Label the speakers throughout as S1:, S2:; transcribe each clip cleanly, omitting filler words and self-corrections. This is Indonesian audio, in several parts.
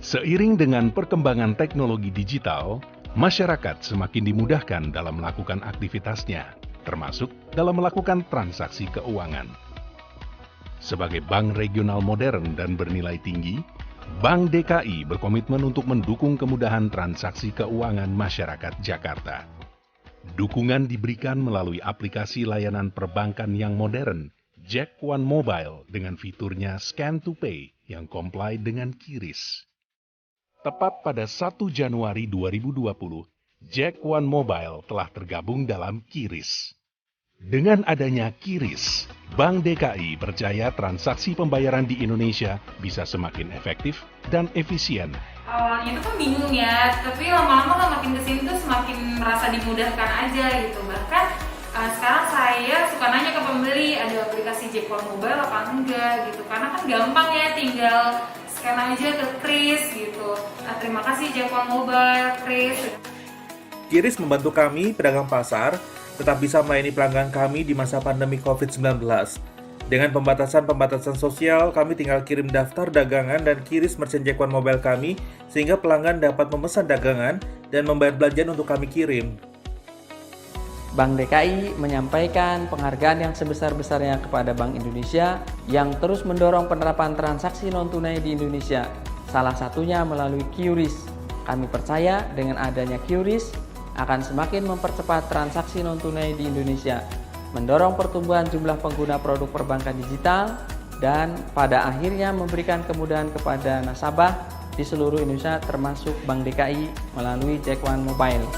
S1: Seiring dengan perkembangan teknologi digital, masyarakat semakin dimudahkan dalam melakukan aktivitasnya, termasuk dalam melakukan transaksi keuangan. Sebagai bank regional modern dan bernilai tinggi, Bank DKI berkomitmen untuk mendukung kemudahan transaksi keuangan masyarakat Jakarta. Dukungan diberikan melalui aplikasi layanan perbankan yang modern, Jack One Mobile dengan fiturnya Scan to Pay yang comply dengan QRIS. Tepat pada 1 Januari 2020, Jack One Mobile telah tergabung dalam QRIS. Dengan adanya QRIS, Bank DKI percaya transaksi pembayaran di Indonesia bisa semakin efektif dan efisien.
S2: Awalnya itu kan bingung ya, tapi lama-lama makin kesini tuh semakin merasa dimudahkan aja gitu. Bahkan sekarang saya suka nanya ke pembeli, ada aplikasi Jack One Mobile apa enggak gitu. Karena kan gampang ya, tinggal scan aja ke QRIS gitu. Nah, terima kasih Jack One Mobile, QRIS.
S3: QRIS membantu kami, pedagang pasar, tetap bisa melayani pelanggan kami di masa pandemi COVID-19. Dengan pembatasan sosial, kami tinggal kirim daftar dagangan dan QRIS merchant Jack One Mobile kami, sehingga pelanggan dapat memesan dagangan dan membayar belanjaan untuk kami kirim.
S4: Bank DKI menyampaikan penghargaan yang sebesar-besarnya kepada Bank Indonesia yang terus mendorong penerapan transaksi non-tunai di Indonesia, salah satunya melalui QRIS. Kami percaya dengan adanya QRIS, akan semakin mempercepat transaksi non-tunai di Indonesia, mendorong pertumbuhan jumlah pengguna produk perbankan digital, dan pada akhirnya memberikan kemudahan kepada nasabah di seluruh Indonesia termasuk Bank DKI melalui Jack One Mobile.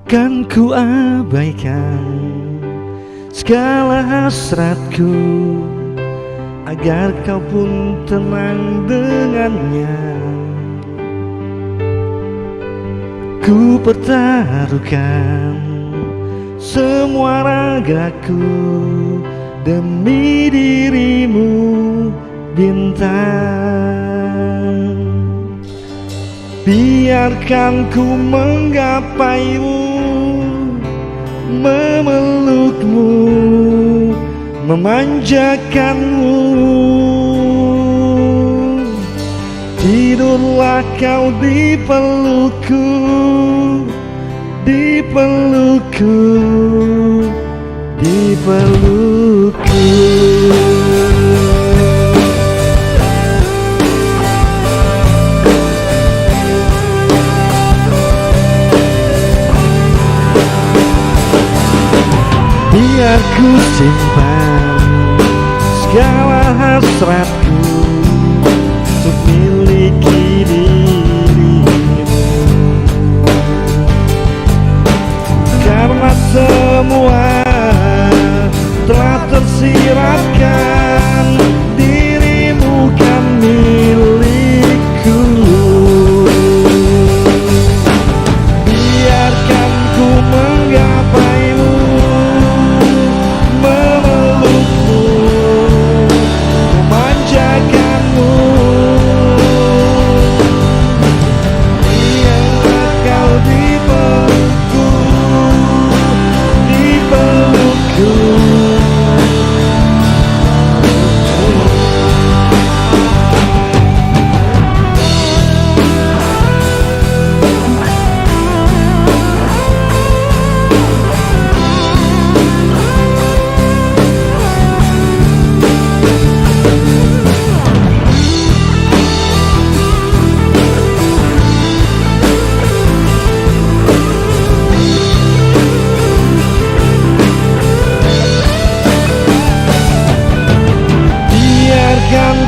S5: Kan ku abaikan segala hasratku agar kau pun tenang dengannya. Ku pertaruhkan semua ragaku demi dirimu, bintang. Biarkan ku menggapaimu, memelukmu, memanjakanmu. Tidurlah kau di pelukku, di pelukku, di pelukku. Biar ku simpan segala hasratku untuk miliki dirimu, karena semua telah tersiratkan, dirimu kan milikku. Biarkan ku menggapaimu,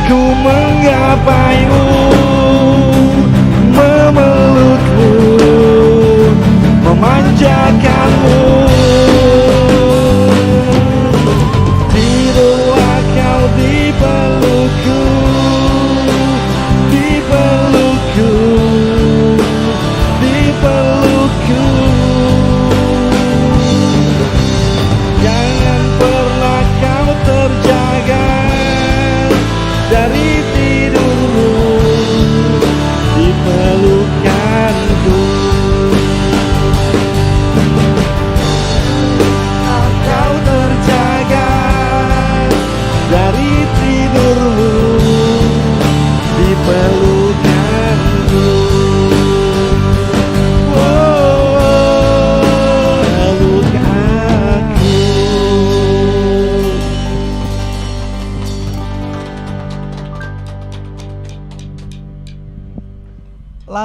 S5: ku menggapaimu, memelukmu, memanjakanmu. Tidurlah kau di pelukku, di pelukku, di pelukku. Jangan pernah kau terjaga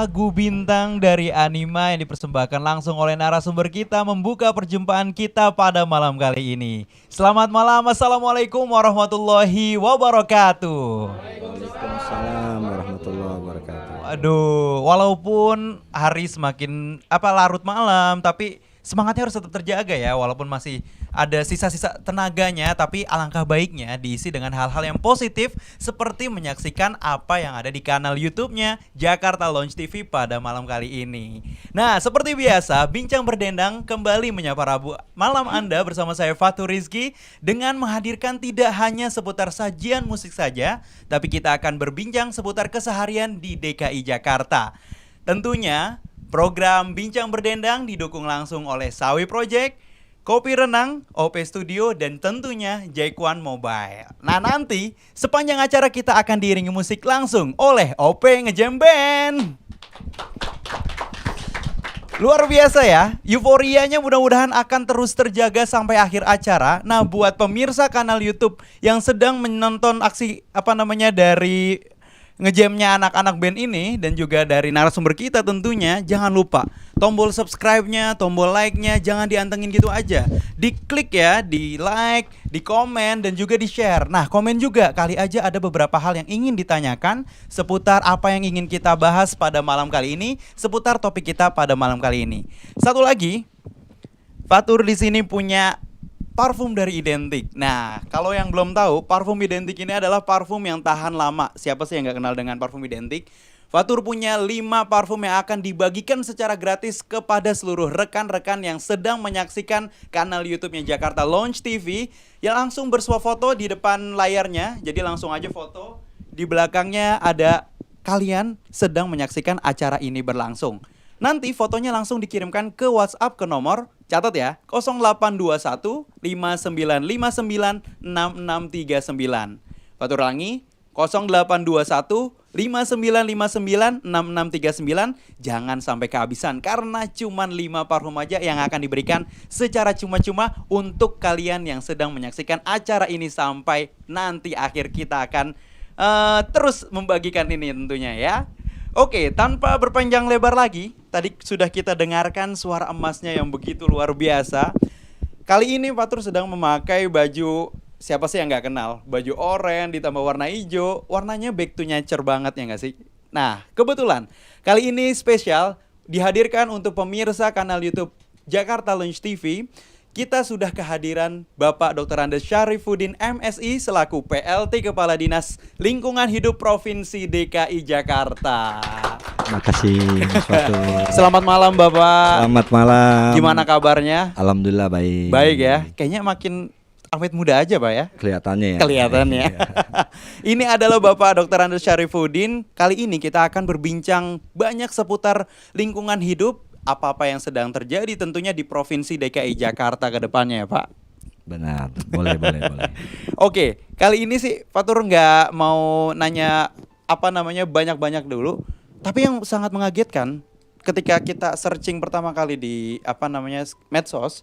S6: lagu bintang dari Anima yang dipersembahkan langsung oleh narasumber kita membuka perjumpaan kita pada malam kali ini. Selamat malam, Assalamualaikum warahmatullahi wabarakatuh.
S7: Waalaikumsalam warahmatullahi wabarakatuh.
S6: Aduh, walaupun hari semakin larut malam, tapi semangatnya harus tetap terjaga ya, walaupun masih ada sisa-sisa tenaganya, tapi alangkah baiknya diisi dengan hal-hal yang positif seperti menyaksikan apa yang ada di kanal YouTube-nya Jakarta Launch TV pada malam kali ini. Nah, seperti biasa, Bincang Berdendang kembali menyapa Rabu malam Anda bersama saya Fatur Rizky dengan menghadirkan tidak hanya seputar sajian musik saja, tapi kita akan berbincang seputar keseharian di DKI Jakarta. Tentunya program Bincang Berdendang didukung langsung oleh Sawi Project, Kopi Renang, OP Studio, dan tentunya Jaekwan Mobile. Nah, nanti sepanjang acara kita akan diiringi musik langsung oleh OP Ngejam Band. Luar biasa ya, euforianya mudah-mudahan akan terus terjaga sampai akhir acara. Nah, buat pemirsa kanal YouTube yang sedang menonton aksi dari ngejamnya anak-anak band ini dan juga dari narasumber kita tentunya, jangan lupa tombol subscribe-nya, tombol like-nya jangan diantengin gitu aja. Diklik ya, di like, di komen dan juga di share. Nah, komen juga kali aja ada beberapa hal yang ingin ditanyakan seputar apa yang ingin kita bahas pada malam kali ini, seputar topik kita pada malam kali ini. Satu lagi, Fatur di sini punya parfum dari Identik. Nah, kalau yang belum tahu, parfum Identik ini adalah parfum yang tahan lama. Siapa sih yang gak kenal dengan parfum Identik? Fatur punya 5 parfum yang akan dibagikan secara gratis kepada seluruh rekan-rekan yang sedang menyaksikan kanal YouTube-nya Jakarta Launch TV, yang langsung bersuah foto di depan layarnya. Jadi langsung aja foto. Di belakangnya ada kalian sedang menyaksikan acara ini berlangsung. Nanti fotonya langsung dikirimkan ke WhatsApp ke nomor, catat ya, 0821 5959 6639. Fatur ulangi, 0821 5959 6639. Jangan sampai kehabisan karena cuma 5 parfum aja yang akan diberikan secara cuma-cuma untuk kalian yang sedang menyaksikan acara ini sampai nanti akhir. Kita akan terus membagikan ini tentunya ya. Oke, tanpa berpanjang lebar lagi, tadi sudah kita dengarkan suara emasnya yang begitu luar biasa. Kali ini Fatur sedang memakai baju, siapa sih yang gak kenal? Baju oranye ditambah warna hijau, warnanya back to nature banget ya gak sih? Nah, kebetulan kali ini spesial dihadirkan untuk pemirsa kanal YouTube Jakarta Launch TV. Kita sudah kehadiran Bapak Dr. Andes Syarifuddin MSI selaku PLT Kepala Dinas Lingkungan Hidup Provinsi DKI Jakarta.
S7: Makasih Mas Fatur.
S6: Selamat malam Bapak.
S7: Selamat malam.
S6: Gimana kabarnya?
S7: Alhamdulillah baik.
S6: Baik ya. Kayaknya makin awet muda aja Pak ya.
S7: Kelihatannya ya.
S6: Kelihatannya. Ini adalah Bapak Dr. Andes Syarifuddin. Kali ini kita akan berbincang banyak seputar lingkungan hidup, apa-apa yang sedang terjadi tentunya di Provinsi DKI Jakarta ke depannya ya Pak.
S7: Benar, boleh.
S6: Oke, kali ini sih Fatur nggak mau nanya banyak-banyak dulu. Tapi yang sangat mengagetkan ketika kita searching pertama kali di medsos,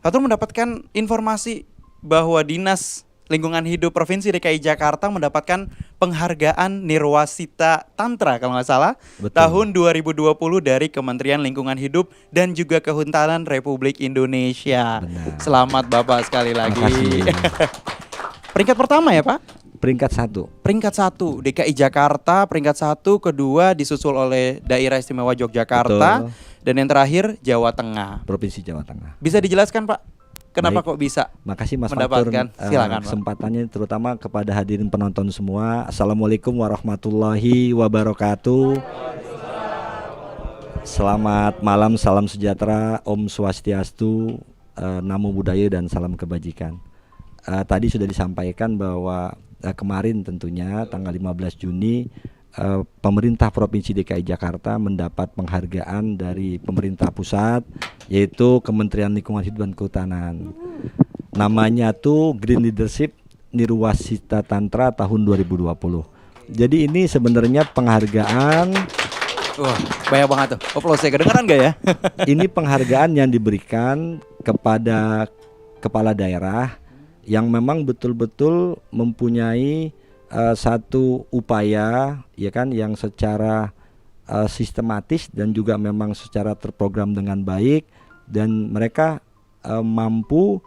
S6: Fatur mendapatkan informasi bahwa Dinas Lingkungan Hidup Provinsi DKI Jakarta mendapatkan penghargaan Nirwasita Tantra kalau nggak salah. Betul. Tahun 2020 dari Kementerian Lingkungan Hidup dan juga Kehutanan Republik Indonesia. Benar. Selamat Bapak sekali lagi. Peringkat pertama ya Pak?
S7: Peringkat 1.
S6: Peringkat 1 DKI Jakarta, peringkat 1, kedua disusul oleh Daerah Istimewa Yogyakarta. Betul. Dan yang terakhir Jawa Tengah.
S7: Provinsi Jawa Tengah.
S6: Bisa dijelaskan Pak? Kenapa kok bisa?
S7: Makasih Mas
S6: mendapatkan?
S7: Fatur
S6: Silakan,
S7: kesempatannya terutama kepada hadirin penonton semua. Assalamualaikum warahmatullahi wabarakatuh. Selamat malam, salam sejahtera, Om Swastiastu, Namo Buddhaya dan salam kebajikan. Tadi sudah disampaikan bahwa kemarin tentunya tanggal 15 Juni pemerintah Provinsi DKI Jakarta mendapat penghargaan dari pemerintah pusat, yaitu Kementerian Lingkungan Hidup dan Kehutanan. Namanya tuh Green Leadership Nirwasita Tantra tahun 2020. Jadi ini sebenarnya penghargaan.
S6: Wah, banyak banget tuh. Saya kedengeran gak ya?
S7: Ini penghargaan yang diberikan kepada kepala daerah yang memang betul-betul mempunyai satu upaya ya kan yang secara sistematis dan juga memang secara terprogram dengan baik, dan mereka mampu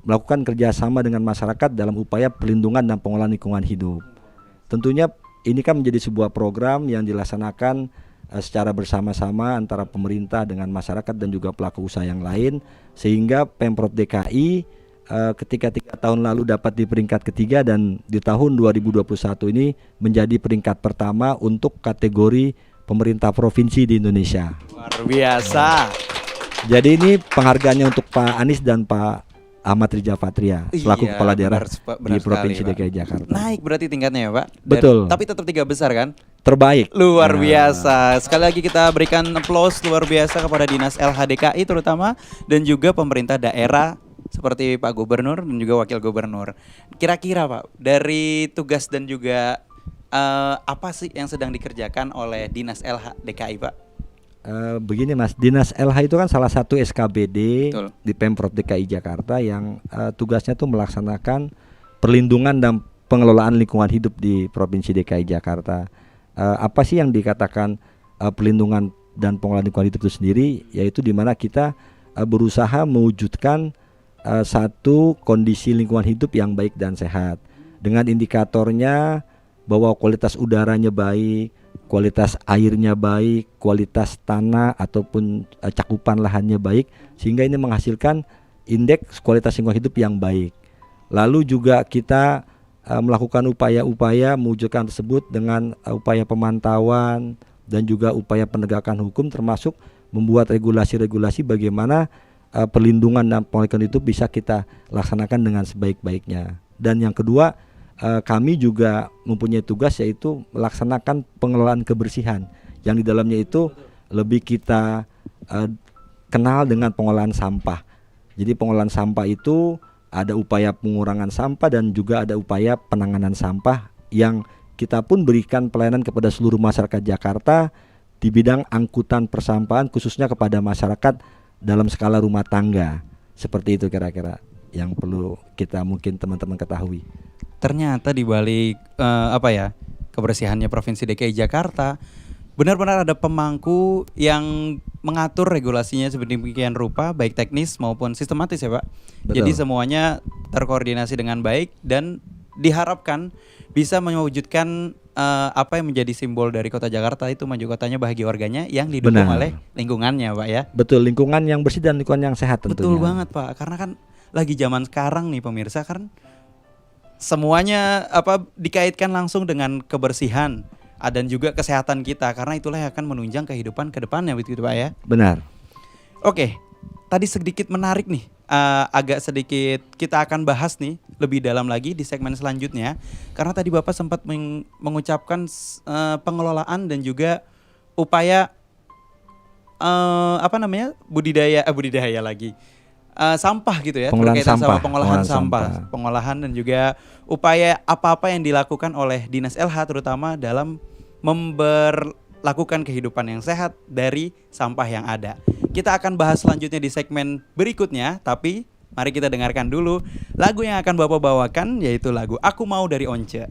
S7: melakukan kerjasama dengan masyarakat dalam upaya perlindungan dan pengelolaan lingkungan hidup. Tentunya ini kan menjadi sebuah program yang dilaksanakan secara bersama-sama antara pemerintah dengan masyarakat dan juga pelaku usaha yang lain, sehingga Pemprov DKI ketika 3 tahun lalu dapat di peringkat ketiga, dan di tahun 2021 ini menjadi peringkat pertama untuk kategori pemerintah provinsi di Indonesia.
S6: Luar biasa.
S7: Jadi ini penghargaannya untuk Pak Anies dan Pak Ahmad Riza Patria selaku
S6: Iya,
S7: kepala daerah
S6: benar
S7: di Provinsi
S6: sekali, Pak.
S7: DKI Jakarta.
S6: Naik berarti tingkatnya ya, Pak?
S7: Betul.
S6: Tapi tetap 3 besar kan?
S7: Terbaik.
S6: Luar
S7: Nah,
S6: biasa. Sekali lagi kita berikan applause luar biasa kepada Dinas LHDKI terutama, dan juga pemerintah daerah seperti Pak Gubernur dan juga Wakil Gubernur. Kira-kira Pak, dari tugas dan juga apa sih yang sedang dikerjakan oleh Dinas LHDKI, Pak?
S7: Begini Mas, Dinas LH itu kan salah satu SKBD
S6: Betul.
S7: di Pemprov DKI Jakarta yang tugasnya tuh melaksanakan perlindungan dan pengelolaan lingkungan hidup di Provinsi DKI Jakarta. Apa sih yang dikatakan perlindungan dan pengelolaan lingkungan hidup itu sendiri? Yaitu di mana kita berusaha mewujudkan satu kondisi lingkungan hidup yang baik dan sehat, dengan indikatornya bahwa kualitas udaranya baik, kualitas airnya baik, kualitas tanah ataupun cakupan lahannya baik, sehingga ini menghasilkan indeks kualitas lingkungan hidup yang baik. Lalu juga kita melakukan upaya-upaya mewujudkan tersebut dengan upaya pemantauan dan juga upaya penegakan hukum, termasuk membuat regulasi-regulasi bagaimana perlindungan dan pengelolaan itu bisa kita laksanakan dengan sebaik-baiknya. Dan yang kedua, kami juga mempunyai tugas yaitu melaksanakan pengelolaan kebersihan, yang di dalamnya itu lebih kita kenal dengan pengolahan sampah. Jadi pengolahan sampah itu ada upaya pengurangan sampah dan juga ada upaya penanganan sampah, yang kita pun berikan pelayanan kepada seluruh masyarakat Jakarta di bidang angkutan persampahan, khususnya kepada masyarakat dalam skala rumah tangga. Seperti itu kira-kira yang perlu kita mungkin teman-teman ketahui.
S6: Ternyata di balik kebersihannya Provinsi DKI Jakarta, benar-benar ada pemangku yang mengatur regulasinya sedemikian rupa, baik teknis maupun sistematis ya Pak.
S7: Betul.
S6: Jadi semuanya terkoordinasi dengan baik dan diharapkan bisa mewujudkan apa yang menjadi simbol dari kota Jakarta, itu maju kotanya bahagia warganya, yang didukung
S7: Benar.
S6: oleh lingkungannya Pak ya.
S7: Betul, lingkungan yang bersih dan lingkungan yang sehat tentunya.
S6: Betul banget Pak, karena kan lagi zaman sekarang nih pemirsa, kan semuanya dikaitkan langsung dengan kebersihan dan juga kesehatan kita, karena itulah yang akan menunjang kehidupan ke depannya, begitu Pak ya.
S7: Benar.
S6: Oke, tadi sedikit menarik nih, agak sedikit kita akan bahas nih lebih dalam lagi di segmen selanjutnya, karena tadi Bapak sempat mengucapkan pengelolaan dan juga upaya budidaya lagi. Sampah gitu ya,
S7: Pengolahan
S6: berkaitan
S7: sampah,
S6: sama pengolahan
S7: sampah.
S6: sampah, pengolahan dan juga upaya apa-apa yang dilakukan oleh Dinas LH terutama dalam memperlakukan kehidupan yang sehat dari sampah yang ada. Kita akan bahas selanjutnya di segmen berikutnya, tapi mari kita dengarkan dulu lagu yang akan Bapak bawakan, yaitu lagu Aku Mau dari Once.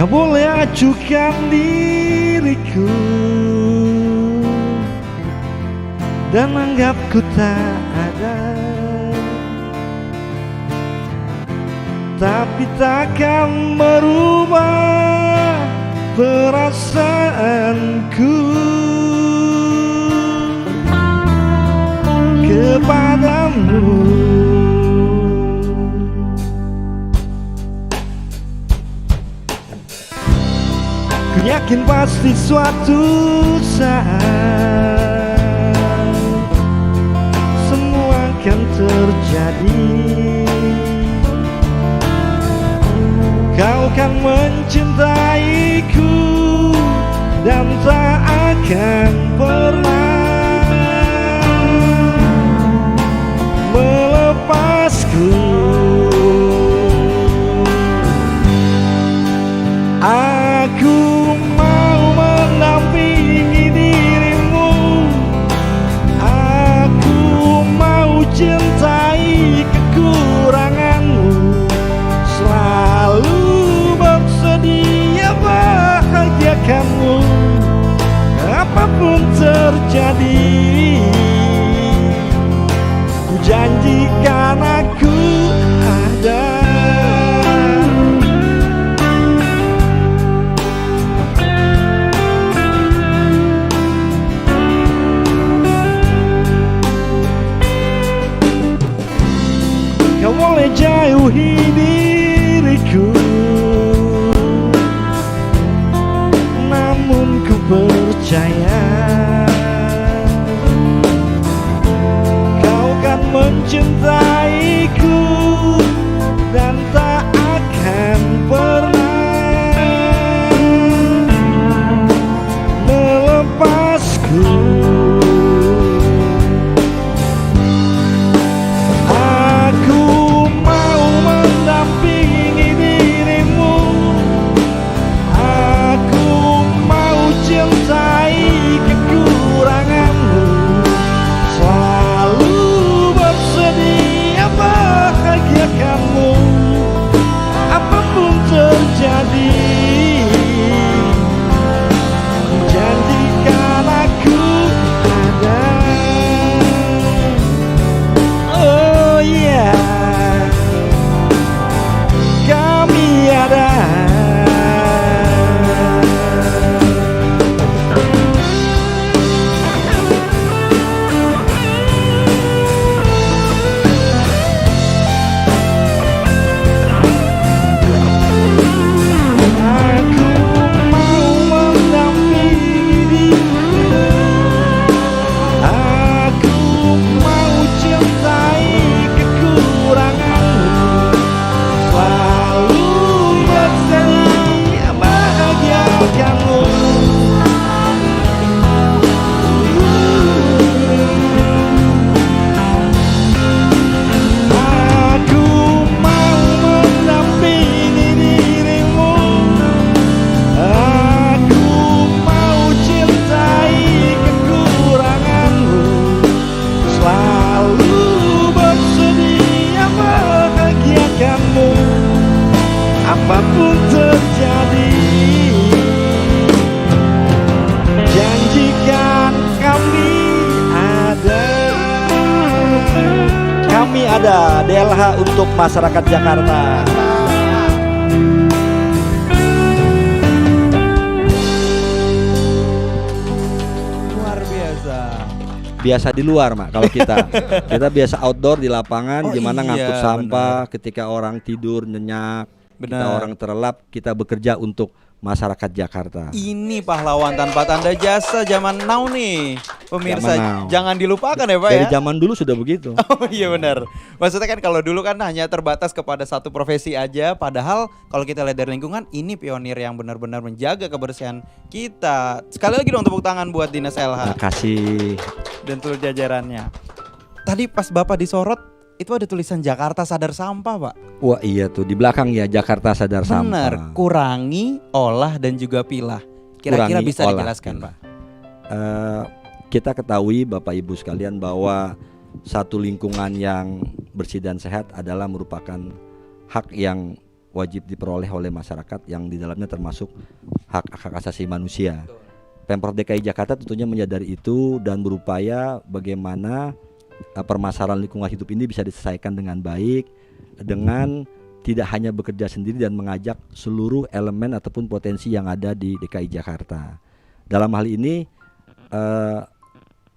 S5: Kau boleh acuhkan diriku dan anggapku tak ada, tapi takkan merubah perasaanku kepadamu. Ku yakin pasti suatu saat semua akan terjadi. Kau kan mencintaiku dan tak akan pernah melepasku. membahagiakanmu apapun terjadi. Ku janjikan aku ada. Kau boleh jauhi diriku, namun ku percaya kau kan mencintaiku dan tak akan pernah melepasku. Apapun terjadi, janjikan aku ada. Oh yeah, kami ada. Apapun terjadi, janjikan kami ada. Kami ada, DLH untuk masyarakat Jakarta.
S6: Luar biasa.
S7: Biasa di luar, Mak. Kalau kita biasa outdoor di lapangan,
S6: Oh
S7: gimana
S6: iya,
S7: ngangkut sampah ketika orang tidur nyenyak. Kita
S6: Benar.
S7: orang terlelap, kita bekerja untuk masyarakat Jakarta.
S6: Ini pahlawan tanpa tanda jasa zaman now nih. Pemirsa,
S7: Zaman now.
S6: jangan dilupakan ya Pak
S7: Dari
S6: ya.
S7: zaman dulu sudah begitu.
S6: Oh iya benar. Maksudnya kan kalau dulu kan hanya terbatas kepada satu profesi aja. Padahal kalau kita lihat dari lingkungan, ini pionir yang benar-benar menjaga kebersihan kita. Sekali lagi dong tepuk tangan buat Dinas LH
S7: Makasih.
S6: dan seluruh jajarannya. Tadi pas Bapak disorot, itu ada tulisan Jakarta Sadar Sampah Pak.
S7: Wah iya tuh, di belakang ya Jakarta Sadar
S6: Benar,
S7: Sampah.
S6: kurangi, olah dan juga pilah. Kira-kira
S7: Kurangi,
S6: bisa
S7: olah,
S6: dijelaskan
S7: pilah.
S6: Pak?
S7: Kita ketahui Bapak Ibu sekalian bahwa satu lingkungan yang bersih dan sehat adalah merupakan hak yang wajib diperoleh oleh masyarakat, yang di dalamnya termasuk hak asasi manusia. Pemprov DKI Jakarta tentunya menyadari itu dan berupaya bagaimana permasalahan lingkungan hidup ini bisa diselesaikan dengan baik, dengan tidak hanya bekerja sendiri dan mengajak seluruh elemen ataupun potensi yang ada di DKI Jakarta. Dalam hal ini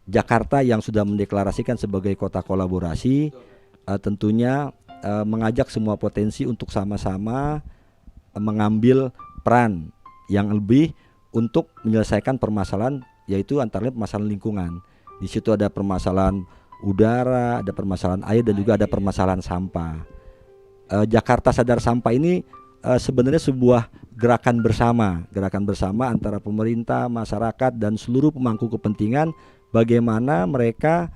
S7: Jakarta yang sudah mendeklarasikan sebagai kota kolaborasi tentunya mengajak semua potensi untuk sama-sama mengambil peran yang lebih untuk menyelesaikan permasalahan, yaitu antara lain permasalahan lingkungan. Di situ ada permasalahan udara, ada permasalahan air, dan juga ada permasalahan sampah. Jakarta Sadar Sampah ini sebenarnya sebuah gerakan bersama antara pemerintah, masyarakat, dan seluruh pemangku kepentingan, bagaimana mereka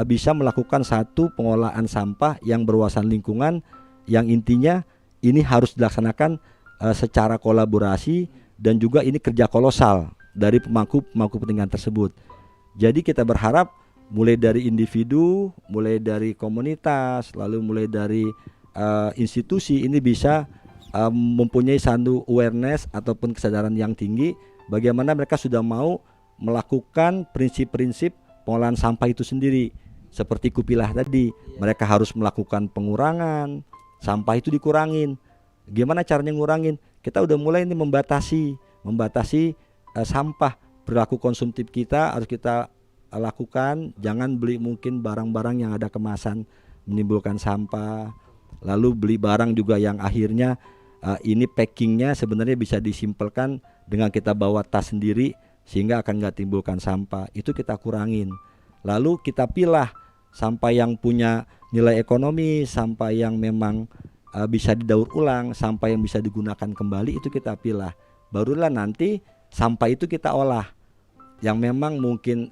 S7: bisa melakukan satu pengolahan sampah yang berwawasan lingkungan, yang intinya ini harus dilaksanakan secara kolaborasi, dan juga ini kerja kolosal dari pemangku kepentingan tersebut. Jadi kita berharap mulai dari individu, mulai dari komunitas, lalu mulai dari institusi ini bisa mempunyai satu awareness ataupun kesadaran yang tinggi bagaimana mereka sudah mau melakukan prinsip-prinsip pengolahan sampah itu sendiri. Seperti Kupilah tadi, mereka harus melakukan pengurangan, sampah itu dikurangin. Gimana caranya ngurangin? Kita udah mulai ini membatasi sampah. Perilaku konsumtif kita harus kita lakukan, jangan beli mungkin barang-barang yang ada kemasan menimbulkan sampah. Lalu beli barang juga yang akhirnya ini packingnya sebenarnya bisa disimpelkan dengan kita bawa tas sendiri sehingga akan nggak timbulkan sampah. Itu kita kurangin. Lalu kita pilah sampah yang punya nilai ekonomi, sampah yang memang bisa didaur ulang, sampah yang bisa digunakan kembali, itu kita pilah. Barulah nanti sampah itu kita olah. Yang memang mungkin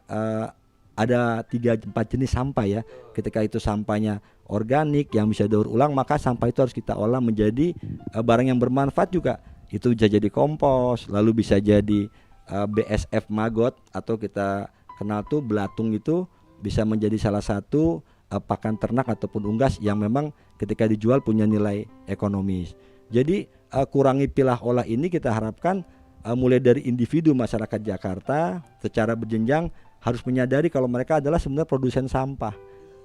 S7: ada 3-4 jenis sampah ya. Ketika itu sampahnya organik yang bisa daur ulang, maka sampah itu harus kita olah menjadi barang yang bermanfaat juga. Itu bisa jadi kompos, lalu bisa jadi BSF maggot, atau kita kenal tuh belatung, itu bisa menjadi salah satu pakan ternak ataupun unggas yang memang ketika dijual punya nilai ekonomis. Jadi kurangi pilah olah ini kita harapkan mulai dari individu masyarakat Jakarta secara berjenjang harus menyadari kalau mereka adalah sebenarnya produsen sampah.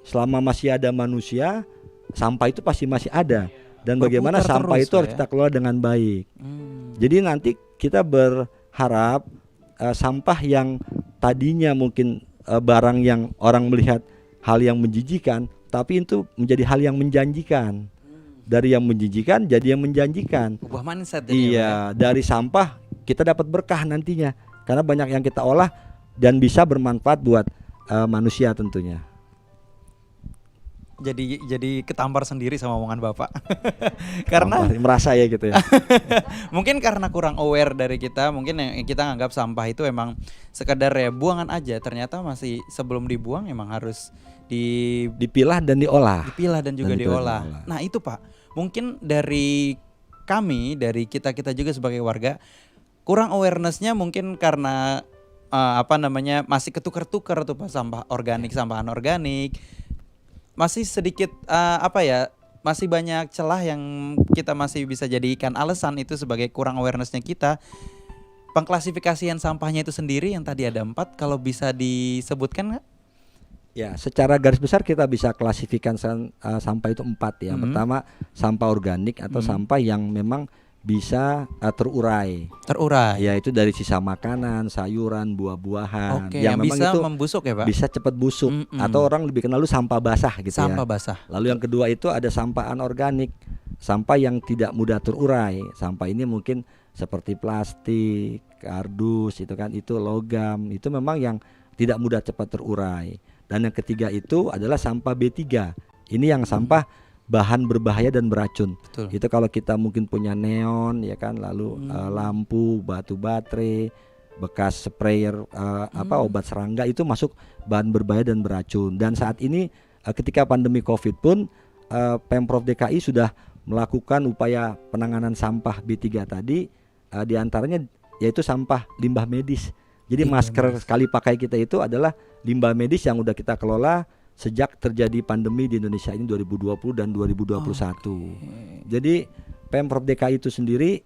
S7: Selama masih ada manusia, sampah itu pasti masih ada, dan bagaimana sampah itu harus kita kelola dengan baik. Jadi nanti kita berharap sampah yang tadinya mungkin barang yang orang melihat hal yang menjijikan, tapi itu menjadi hal yang menjanjikan. Dari yang menjijikan jadi yang menjanjikan.
S6: Ubah mindset.
S7: Iya, dari sampah kita dapat berkah nantinya, karena banyak yang kita olah dan bisa bermanfaat buat manusia tentunya.
S6: Jadi ketampar sendiri sama omongan Bapak. Karena
S7: merasa ya gitu ya.
S6: mungkin karena kurang aware dari kita, mungkin yang kita nganggap sampah itu emang sekedar ya buangan aja. Ternyata masih sebelum dibuang emang harus
S7: dipilah dan diolah.
S6: Dipilah dan juga diolah. Nah, itu Pak, mungkin dari kami, dari kita juga sebagai warga kurang awarenessnya mungkin karena masih ketukar-tukar tuh Pak, sampah organik, sampah anorganik. Masih sedikit masih banyak celah yang kita masih bisa jadikan alasan itu sebagai kurang awarenessnya kita. Pengklasifikasian sampahnya itu sendiri yang tadi ada 4, kalau bisa disebutkan nggak?
S7: Ya, secara garis besar kita bisa klasifikasikan sampah itu 4 ya. Pertama, sampah organik atau sampah yang memang bisa terurai. Ya, itu dari sisa makanan, sayuran, buah-buahan.
S6: Yang
S7: memang
S6: bisa
S7: itu
S6: membusuk ya Pak?
S7: Bisa cepat busuk. Atau orang lebih kenal sampah basah gitu ya.
S6: Sampah basah.
S7: Lalu yang kedua itu ada sampah anorganik, sampah yang tidak mudah terurai. Sampah ini mungkin seperti plastik, kardus, itu kan, itu logam, itu memang yang tidak mudah cepat terurai. Dan yang ketiga itu adalah sampah B3. Ini yang sampah bahan berbahaya dan beracun.
S6: Betul.
S7: Itu kalau kita mungkin punya neon ya kan, lalu lampu, batu baterai, bekas sprayer obat serangga, itu masuk bahan berbahaya dan beracun. Dan saat ini ketika pandemi Covid pun Pemprov DKI sudah melakukan upaya penanganan sampah B3 tadi, diantaranya yaitu sampah limbah medis. Jadi masker sekali pakai kita itu adalah limbah medis yang udah kita kelola sejak terjadi pandemi di Indonesia ini 2020 dan 2021. Jadi Pemprov DKI itu sendiri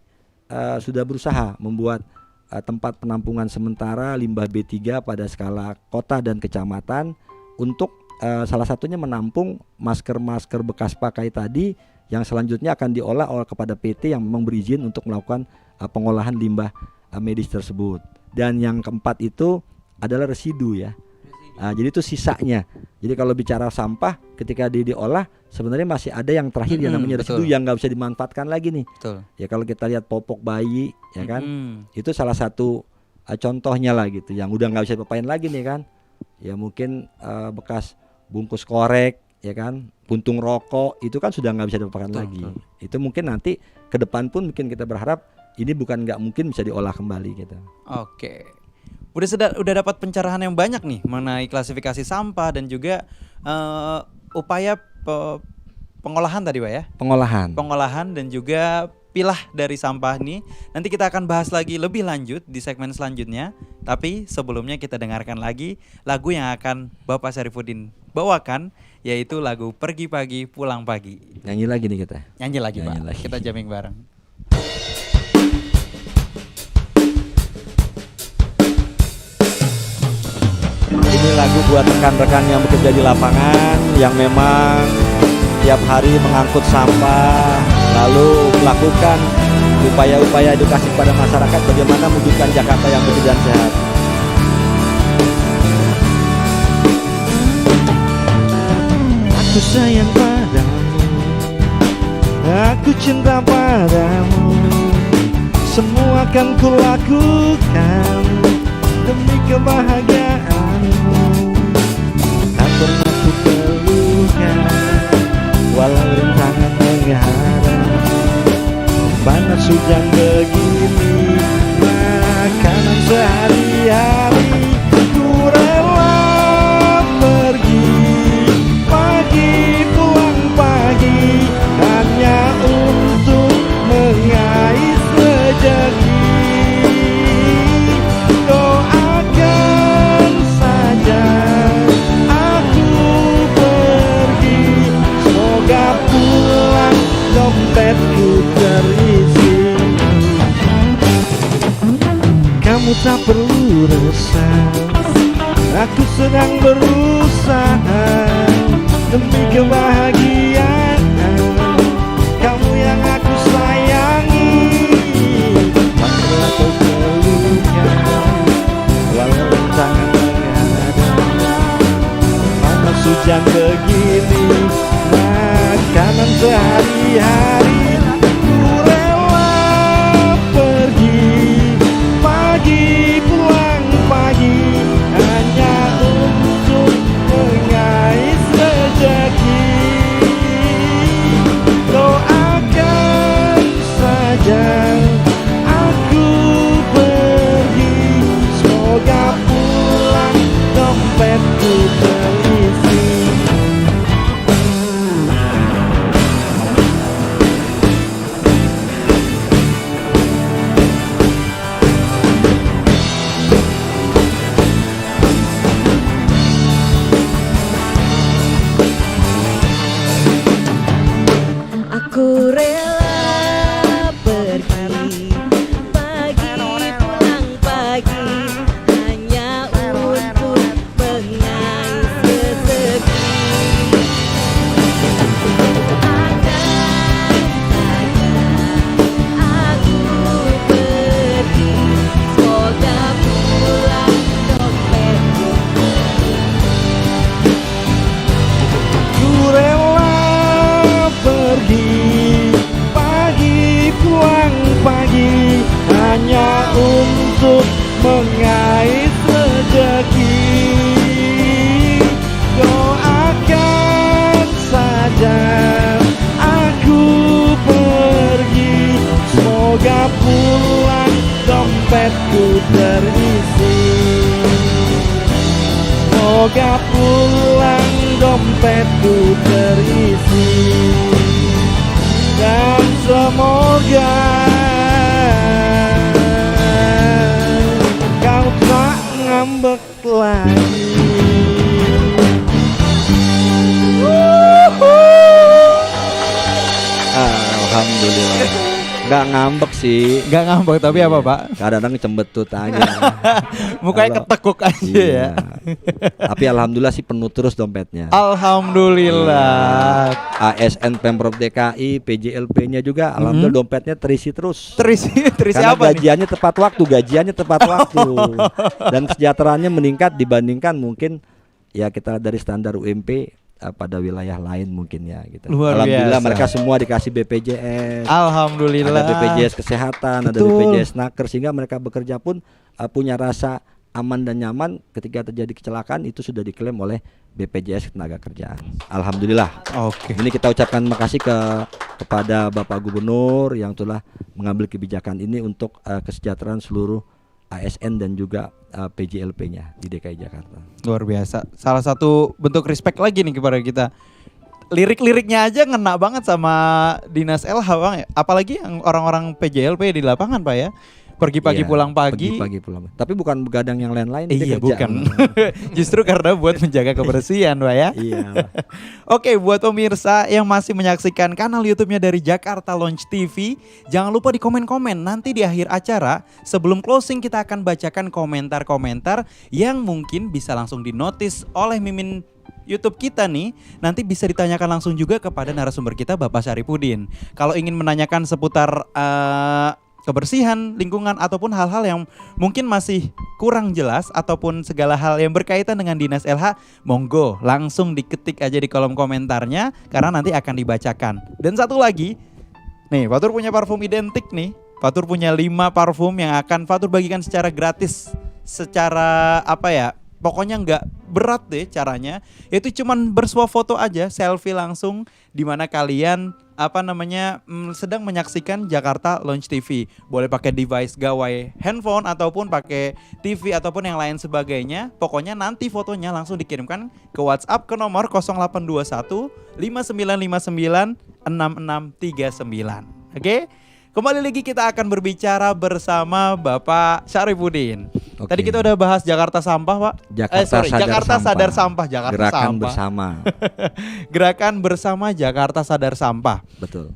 S7: sudah berusaha membuat tempat penampungan sementara limbah B3 pada skala kota dan kecamatan untuk salah satunya menampung masker-masker bekas pakai tadi yang selanjutnya akan diolah kepada PT yang memang berizin untuk melakukan pengolahan limbah medis tersebut. Dan yang keempat itu adalah residu ya. Jadi itu sisanya. Jadi kalau bicara sampah ketika diolah sebenarnya masih ada yang terakhir yang namanya residu yang nggak bisa dimanfaatkan lagi nih.
S6: Betul.
S7: Ya kalau kita lihat popok bayi ya kan, itu salah satu contohnya lah gitu, yang udah nggak bisa dipapain lagi nih kan. Ya mungkin bekas bungkus korek ya kan, puntung rokok, itu kan sudah nggak bisa dipapain lagi. Itu mungkin nanti ke depan pun mungkin kita berharap ini bukan nggak mungkin bisa diolah kembali gitu.
S6: Oke. Udah dapat pencerahan yang banyak nih mengenai klasifikasi sampah dan juga upaya pengolahan tadi Pak ya. Pengolahan dan juga pilah dari sampah nih. Nanti kita akan bahas lagi lebih lanjut di segmen selanjutnya. Tapi sebelumnya kita dengarkan lagi lagu yang akan Bapak Syarifuddin bawakan, yaitu lagu Pergi Pagi Pulang Pagi.
S7: Nyanyi lagi nih kita.
S6: Nyanyi lagi Pak. Kita jamming bareng.
S7: lagu buat rekan-rekan yang bekerja di lapangan yang memang tiap hari mengangkut sampah, lalu melakukan upaya-upaya edukasi kepada masyarakat bagaimana mewujudkan Jakarta yang bersih dan sehat. Aku sayang padamu, aku cinta padamu, semua akan kulakukan demi kebahagiaanmu. Tak pernah ku keluhkan walau rintangan menghadang, panas hujan begini, makanan sehari-hari. Ku rela pergi pagi pulang pagi hanya untuk mengais rezeki. Doakan saja aku pergi, semoga pulang dompetku terisi. Kamu tak perlu resah, aku sedang berusaha demi kebahagiaan kamu yang aku sayangi. Tak pernah kau keluhkan walau rintangan menghadang, panas hujan begini, makanan sehari-hari. Ku rela pergi pagi pulang pagi hanya untuk mengais rezeki. Doakan saja aku pergi, semoga pulang dompetku terisi.
S8: Aku rela pergi pagi pulang pagi hanya untuk mengais rezeki. Akan aku pergi, semoga pulang dompetku.
S7: Ku rela pergi pagi pulang pagi hanya untuk mengais rezeki. Doakan saja aku pergi, semoga pulang dompetku terisi. Semoga pulang dompetku terisi, dan semoga kau tak ngambek lagi. Alhamdulillah. Gak ngambek sih.
S6: Gak ngambek tapi apa Pak?
S7: Kadang-kadang cembetut aja.
S6: Mukanya ketekuk aja
S7: Iya.
S6: ya.
S7: Tapi alhamdulillah sih penuh terus dompetnya.
S6: Alhamdulillah.
S7: ASN Pemprov DKI, PJLP-nya juga alhamdulillah dompetnya terisi terus.
S6: Terisi
S7: Karena
S6: apa nih?
S7: gajiannya tepat waktu dan kesejahteraannya meningkat dibandingkan mungkin ya kita dari standar UMP pada wilayah lain mungkin ya gitu.
S6: Luar
S7: Alhamdulillah
S6: biasa.
S7: mereka semua dikasih BPJS.
S6: Alhamdulillah.
S7: Ada BPJS kesehatan, ada
S6: Betul.
S7: BPJS naker sehingga mereka bekerja pun punya rasa aman dan nyaman ketika terjadi kecelakaan itu sudah diklaim oleh BPJS Tenaga Kerjaan. Alhamdulillah.
S6: Oke.
S7: Ini kita ucapkan makasih kepada Bapak Gubernur yang telah mengambil kebijakan ini untuk kesejahteraan seluruh ASN dan juga PJLP-nya di DKI Jakarta.
S6: Luar biasa. Salah satu bentuk respect lagi nih kepada kita. Lirik-liriknya aja ngena banget sama Dinas LH Bang ya. Apalagi yang orang-orang PJLP di lapangan Pak ya. Pergi pagi
S7: Iya,
S6: pulang pagi.
S7: Pagi pulang. Tapi bukan begadang yang lain-lain.
S6: Iya
S7: dia kerja.
S6: bukan. Justru karena buat menjaga kebersihan Pak ya.
S7: Iya.
S6: Oke, buat pemirsa yang masih menyaksikan kanal YouTube-nya dari Jakarta Launch TV, jangan lupa di komen-komen. Nanti di akhir acara, sebelum closing kita akan bacakan komentar-komentar yang mungkin bisa langsung dinotis oleh Mimin YouTube kita nih. Nanti bisa ditanyakan langsung juga kepada narasumber kita Bapak Syarifudin. Kalau ingin menanyakan seputar kebersihan lingkungan ataupun hal-hal yang mungkin masih kurang jelas ataupun segala hal yang berkaitan dengan Dinas LH, monggo langsung diketik aja di kolom komentarnya karena nanti akan dibacakan. Dan satu lagi, nih Fatur punya parfum identik nih. Fatur punya 5 parfum yang akan Fatur bagikan secara gratis. Secara apa ya? Pokoknya nggak berat deh caranya. Itu cuman bersuah foto aja, selfie langsung di mana kalian sedang menyaksikan Jakarta Launch TV. Boleh pakai device gawai handphone ataupun pakai TV ataupun yang lain sebagainya. Pokoknya nanti fotonya langsung dikirimkan ke WhatsApp ke nomor 0821 5959 6639. Oke? Kembali lagi kita akan berbicara bersama Bapak Syarifudin.
S7: Oke.
S6: Tadi kita udah bahas Jakarta Sampah, Pak. Jakarta Sadar Sampah. Jakarta
S7: Gerakan
S6: Sampah.
S7: bersama.
S6: Gerakan bersama Jakarta Sadar Sampah.
S7: Betul.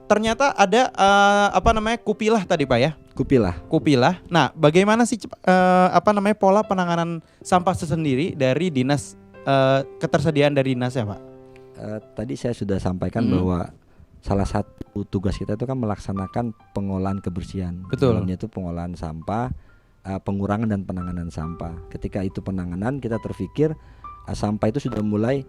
S6: Ternyata ada Kupilah tadi Pak ya. Kupilah. Nah, bagaimana sih pola penanganan sampah sendiri dari dinas ketersediaan dari dinas ya Pak?
S7: Tadi saya sudah sampaikan bahwa salah satu tugas kita itu kan melaksanakan pengolahan kebersihan.
S6: Betul.
S7: Dalamnya itu pengolahan sampah, pengurangan dan penanganan sampah. Ketika itu penanganan, kita terpikir sampah itu sudah mulai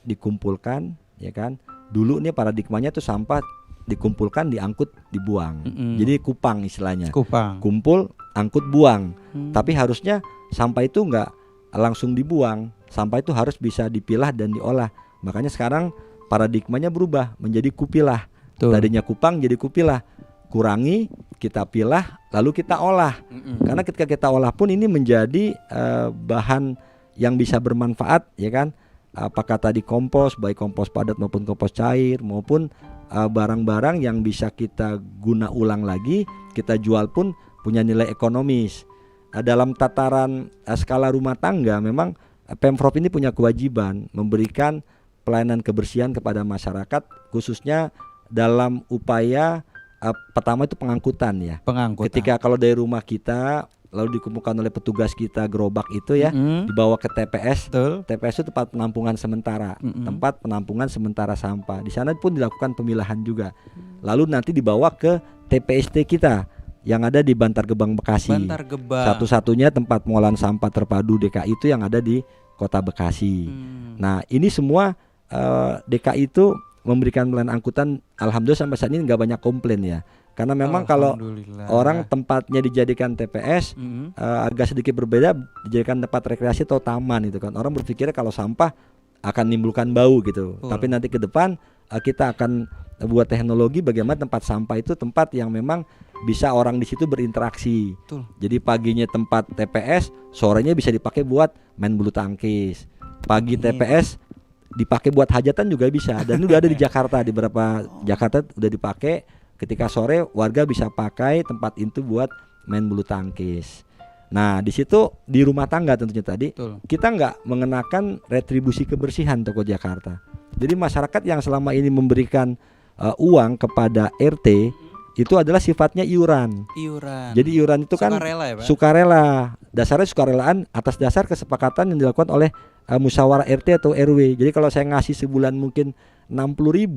S7: dikumpulkan, ya kan? Dulu nih paradigmanya tuh sampah dikumpulkan, diangkut, dibuang. Jadi kupang istilahnya. Kumpul, angkut, buang. Tapi harusnya sampah itu nggak langsung dibuang. Sampah itu harus bisa dipilah dan diolah. Makanya sekarang paradigmanya berubah menjadi kupilah. Tadinya kupang jadi kupilah. Kurangi, kita pilah, lalu kita olah. Karena ketika kita olah pun ini menjadi bahan yang bisa bermanfaat, ya kan? Apakah tadi kompos, baik kompos padat maupun kompos cair, maupun barang-barang yang bisa kita guna ulang lagi, kita jual pun punya nilai ekonomis. Dalam tataran skala rumah tangga, memang Pemprov ini punya kewajiban memberikan pelayanan kebersihan kepada masyarakat, khususnya dalam upaya pertama itu pengangkutan ya. Ketika kalau dari rumah kita lalu dikumpulkan oleh petugas kita gerobak itu ya, dibawa ke TPS. TPS itu tempat penampungan sementara, tempat penampungan sementara sampah. Di sana pun dilakukan pemilahan juga. Lalu nanti dibawa ke TPST kita yang ada di Bantar Gebang Bekasi. Satu-satunya tempat pengolahan sampah terpadu DKI itu yang ada di Kota Bekasi. Nah, ini semua DKI itu memberikan pelayanan angkutan. Alhamdulillah sampai saat ini nggak banyak komplain ya, karena memang kalau orang tempatnya dijadikan TPS agak sedikit berbeda, dijadikan tempat rekreasi atau taman itu kan, orang berpikir kalau sampah akan menimbulkan bau gitu. Tapi nanti ke depan kita akan buat teknologi bagaimana tempat sampah itu tempat yang memang bisa orang di situ berinteraksi. Jadi paginya tempat TPS, sorenya bisa dipakai buat main bulu tangkis. Pagi TPS dipakai buat hajatan juga bisa, dan udah ada di Jakarta, di beberapa Jakarta udah dipakai. Ketika sore warga bisa pakai tempat itu buat main bulu tangkis. Nah, di situ di rumah tangga tentunya tadi kita nggak mengenakan retribusi kebersihan Toko Jakarta. Jadi masyarakat yang selama ini memberikan uang kepada RT itu adalah sifatnya iuran. Jadi iuran itu kan sukarela, ya, Pak? Sukarela. Dasarnya sukarelaan atas dasar kesepakatan yang dilakukan oleh musyawarah RT atau RW. Jadi kalau saya ngasih sebulan mungkin 60.000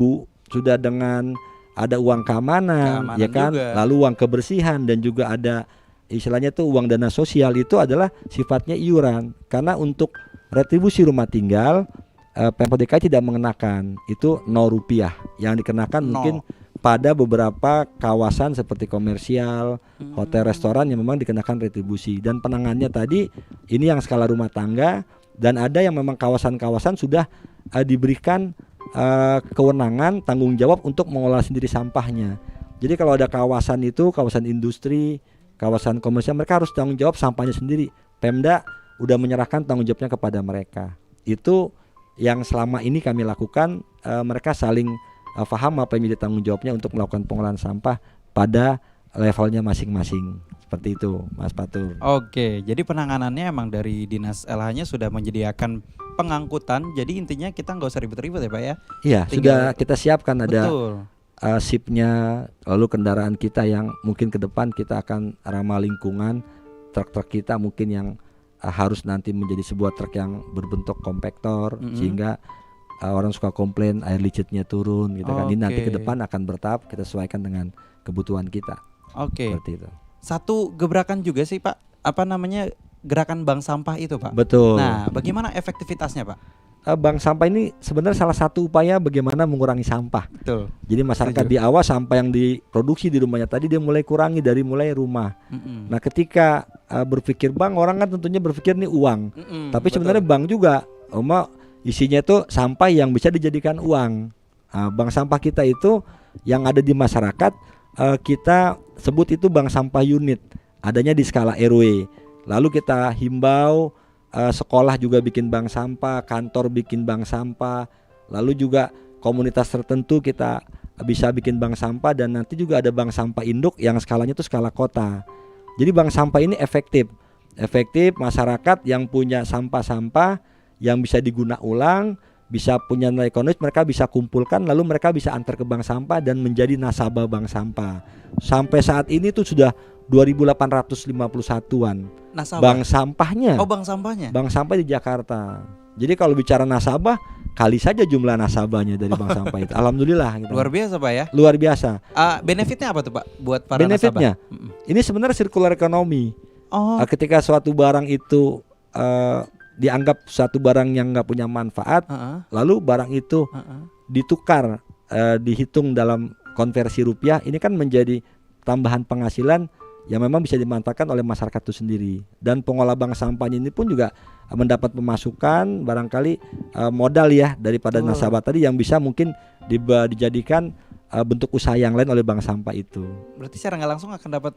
S7: sudah dengan ada uang keamanan ya kan, juga. Lalu uang kebersihan dan juga ada istilahnya tuh uang dana sosial, itu adalah sifatnya iuran. Karena untuk retribusi rumah tinggal Pemprov DKI tidak mengenakan, itu Rp0 yang dikenakan mungkin pada beberapa kawasan seperti komersial, hotel, restoran yang memang dikenakan retribusi. Dan penanganannya tadi ini yang skala rumah tangga, dan ada yang memang kawasan-kawasan sudah diberikan kewenangan tanggung jawab untuk mengolah sendiri sampahnya. Jadi kalau ada kawasan itu, kawasan industri, kawasan komersial, mereka harus tanggung jawab sampahnya sendiri. Pemda udah menyerahkan tanggung jawabnya kepada mereka. Itu yang selama ini kami lakukan, mereka saling paham apa yang menjadi tanggung jawabnya untuk melakukan pengolahan sampah pada levelnya masing-masing. Seperti itu, Mas Fatur.
S6: Oke, jadi penanganannya emang dari Dinas LH-nya sudah menyediakan pengangkutan. Jadi intinya kita nggak usah ribet-ribet ya Pak ya.
S7: Iya,
S6: Tinggal-
S7: sudah kita siapkan ada
S6: Betul.
S7: sipnya, lalu kendaraan kita yang mungkin ke depan kita akan ramah lingkungan, truk-truk kita mungkin yang harus nanti menjadi sebuah truk yang berbentuk kompaktor, sehingga orang suka komplain air licitnya turun gitu kan. Ini nanti ke
S6: Oke.
S7: depan akan bertahap kita sesuaikan dengan kebutuhan kita.
S6: Oke.
S7: Seperti itu.
S6: Satu gebrakan juga sih Pak, apa namanya, gerakan bank sampah itu Pak.
S7: Betul.
S6: Nah, bagaimana efektivitasnya Pak?
S7: Bank sampah ini sebenarnya salah satu upaya bagaimana mengurangi sampah.
S6: Betul.
S7: Jadi masyarakat
S6: Setuju.
S7: di awal sampah yang diproduksi di rumahnya tadi dia mulai kurangi dari mulai rumah. Nah, ketika berpikir bank, orang kan tentunya berpikir nih uang. Tapi sebenarnya bank juga isinya itu sampah yang bisa dijadikan uang. Bank sampah kita itu yang ada di masyarakat, kita sebut itu bank sampah unit, adanya di skala RW. Lalu kita himbau sekolah juga bikin bank sampah, kantor bikin bank sampah, lalu juga komunitas tertentu kita bisa bikin bank sampah, dan nanti juga ada bank sampah induk yang skalanya itu skala kota. Jadi bank sampah ini efektif masyarakat yang punya sampah-sampah yang bisa diguna ulang, bisa punya nilai ekonomis, mereka bisa kumpulkan lalu mereka bisa antar ke bank sampah dan menjadi nasabah bank sampah. Sampai saat ini tuh sudah 2.851-an
S6: Nasabah.
S7: bank sampahnya.
S6: Oh, bank sampahnya.
S7: Bank sampah di Jakarta. Jadi kalau bicara nasabah, kali saja jumlah nasabahnya dari bank sampah itu. Alhamdulillah gitu.
S6: Luar biasa Pak ya.
S7: Luar biasa.
S6: Benefitnya apa tuh Pak buat para
S7: Benefitnya
S6: nasabah?
S7: ini sebenarnya circular ekonomi.
S6: Oh,
S7: Ketika suatu barang itu dianggap suatu barang yang nggak punya manfaat, lalu barang itu ditukar, dihitung dalam konversi rupiah, ini kan menjadi tambahan penghasilan yang memang bisa dimanfaatkan oleh masyarakat itu sendiri. Dan pengolah bank sampahnya ini pun juga mendapat pemasukan, barangkali modal ya daripada nasabah tadi yang bisa mungkin dijadikan bentuk usaha yang lain oleh bank sampah itu.
S6: berarti secara nggak langsung akan dapat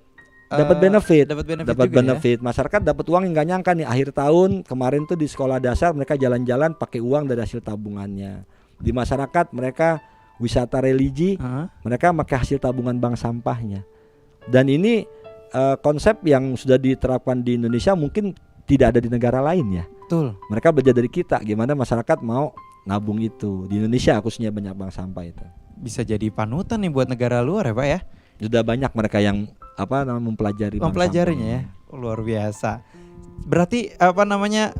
S7: Benefit,
S6: dapat benefit
S7: dapat
S6: juga
S7: benefit. Masyarakat dapat uang yang nggak nyangka nih. Akhir tahun kemarin tuh di sekolah dasar mereka jalan-jalan pakai uang dari hasil tabungannya. Di masyarakat mereka wisata religi, mereka pakai hasil tabungan bank sampahnya. Dan ini konsep yang sudah diterapkan di Indonesia mungkin tidak ada di negara lain ya.
S6: Betul.
S7: Mereka belajar dari kita gimana masyarakat mau nabung itu. Di Indonesia khususnya banyak bank sampah itu.
S6: Bisa jadi panutan nih buat negara luar ya Pak ya.
S7: Sudah banyak mereka yang mempelajari bank
S6: Mempelajarinya ya.
S7: sampah.
S6: Luar biasa. Berarti apa namanya,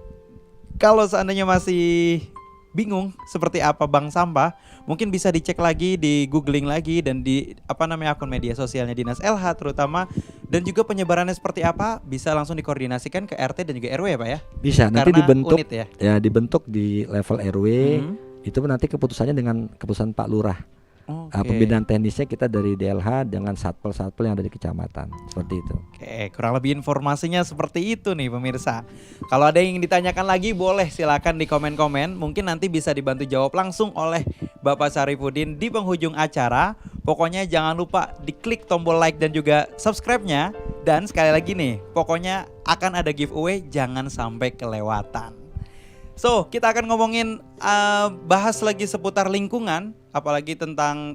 S6: kalau seandainya masih bingung seperti apa bank sampah, mungkin bisa dicek lagi, di googling lagi, dan di akun media sosialnya Dinas LH terutama, dan juga penyebarannya seperti apa bisa langsung dikoordinasikan ke RT dan juga RW ya Pak ya.
S7: Bisa nanti
S6: Karena
S7: dibentuk
S6: unit ya.
S7: dibentuk di level RW. Itu nanti keputusannya dengan keputusan Pak Lurah.
S6: Oke.
S7: Pembinaan teknisnya kita dari DLH dengan satpel-satpel yang ada di kecamatan. Seperti itu.
S6: Oke, kurang lebih informasinya seperti itu nih pemirsa. Kalau ada yang ditanyakan lagi boleh silakan di komen-komen. Mungkin nanti bisa dibantu jawab langsung oleh Bapak Syarifuddin di penghujung acara. Pokoknya jangan lupa diklik tombol like dan juga subscribe-nya. Dan sekali lagi nih, pokoknya akan ada giveaway, jangan sampai kelewatan. So, kita akan ngomongin bahas lagi seputar lingkungan, apalagi tentang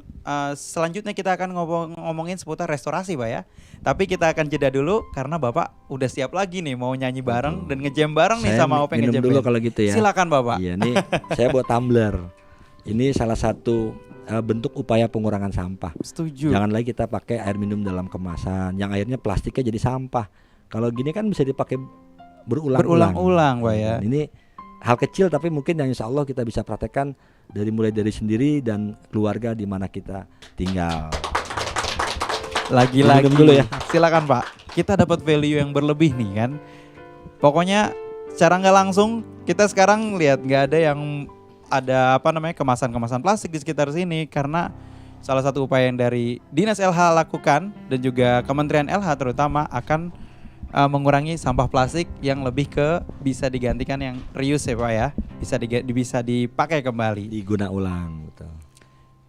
S6: selanjutnya kita akan ngomongin seputar restorasi Pak ya. Tapi kita akan jeda dulu karena Bapak udah siap lagi nih mau nyanyi bareng dan ngejam bareng nih
S7: Saya
S6: sama Openg
S7: minum
S6: Ngejam
S7: dulu
S6: Band.
S7: kalau gitu ya.
S6: Silakan Bapak.
S7: Iya, nih saya buat tumbler. Ini salah satu bentuk upaya pengurangan sampah.
S6: Setuju.
S7: Jangan lagi kita pakai air minum dalam kemasan yang akhirnya plastiknya jadi sampah. Kalau gini kan bisa dipakai
S6: Berulang-ulang Pak ya.
S7: Ini hal kecil tapi mungkin yang insya Allah kita bisa praktekkan mulai dari sendiri dan keluarga di mana kita tinggal.
S6: Lagi-lagi
S7: Minum dulu ya.
S6: Silakan Pak. Kita dapat value yang berlebih nih kan. Pokoknya secara nggak langsung kita sekarang lihat nggak ada yang ada kemasan-kemasan plastik di sekitar sini, karena salah satu upaya yang dari Dinas LH lakukan dan juga Kementerian LH terutama akan mengurangi sampah plastik yang lebih ke bisa digantikan yang reuse ya Pak ya, bisa dipakai kembali,
S7: Diguna ulang, betul.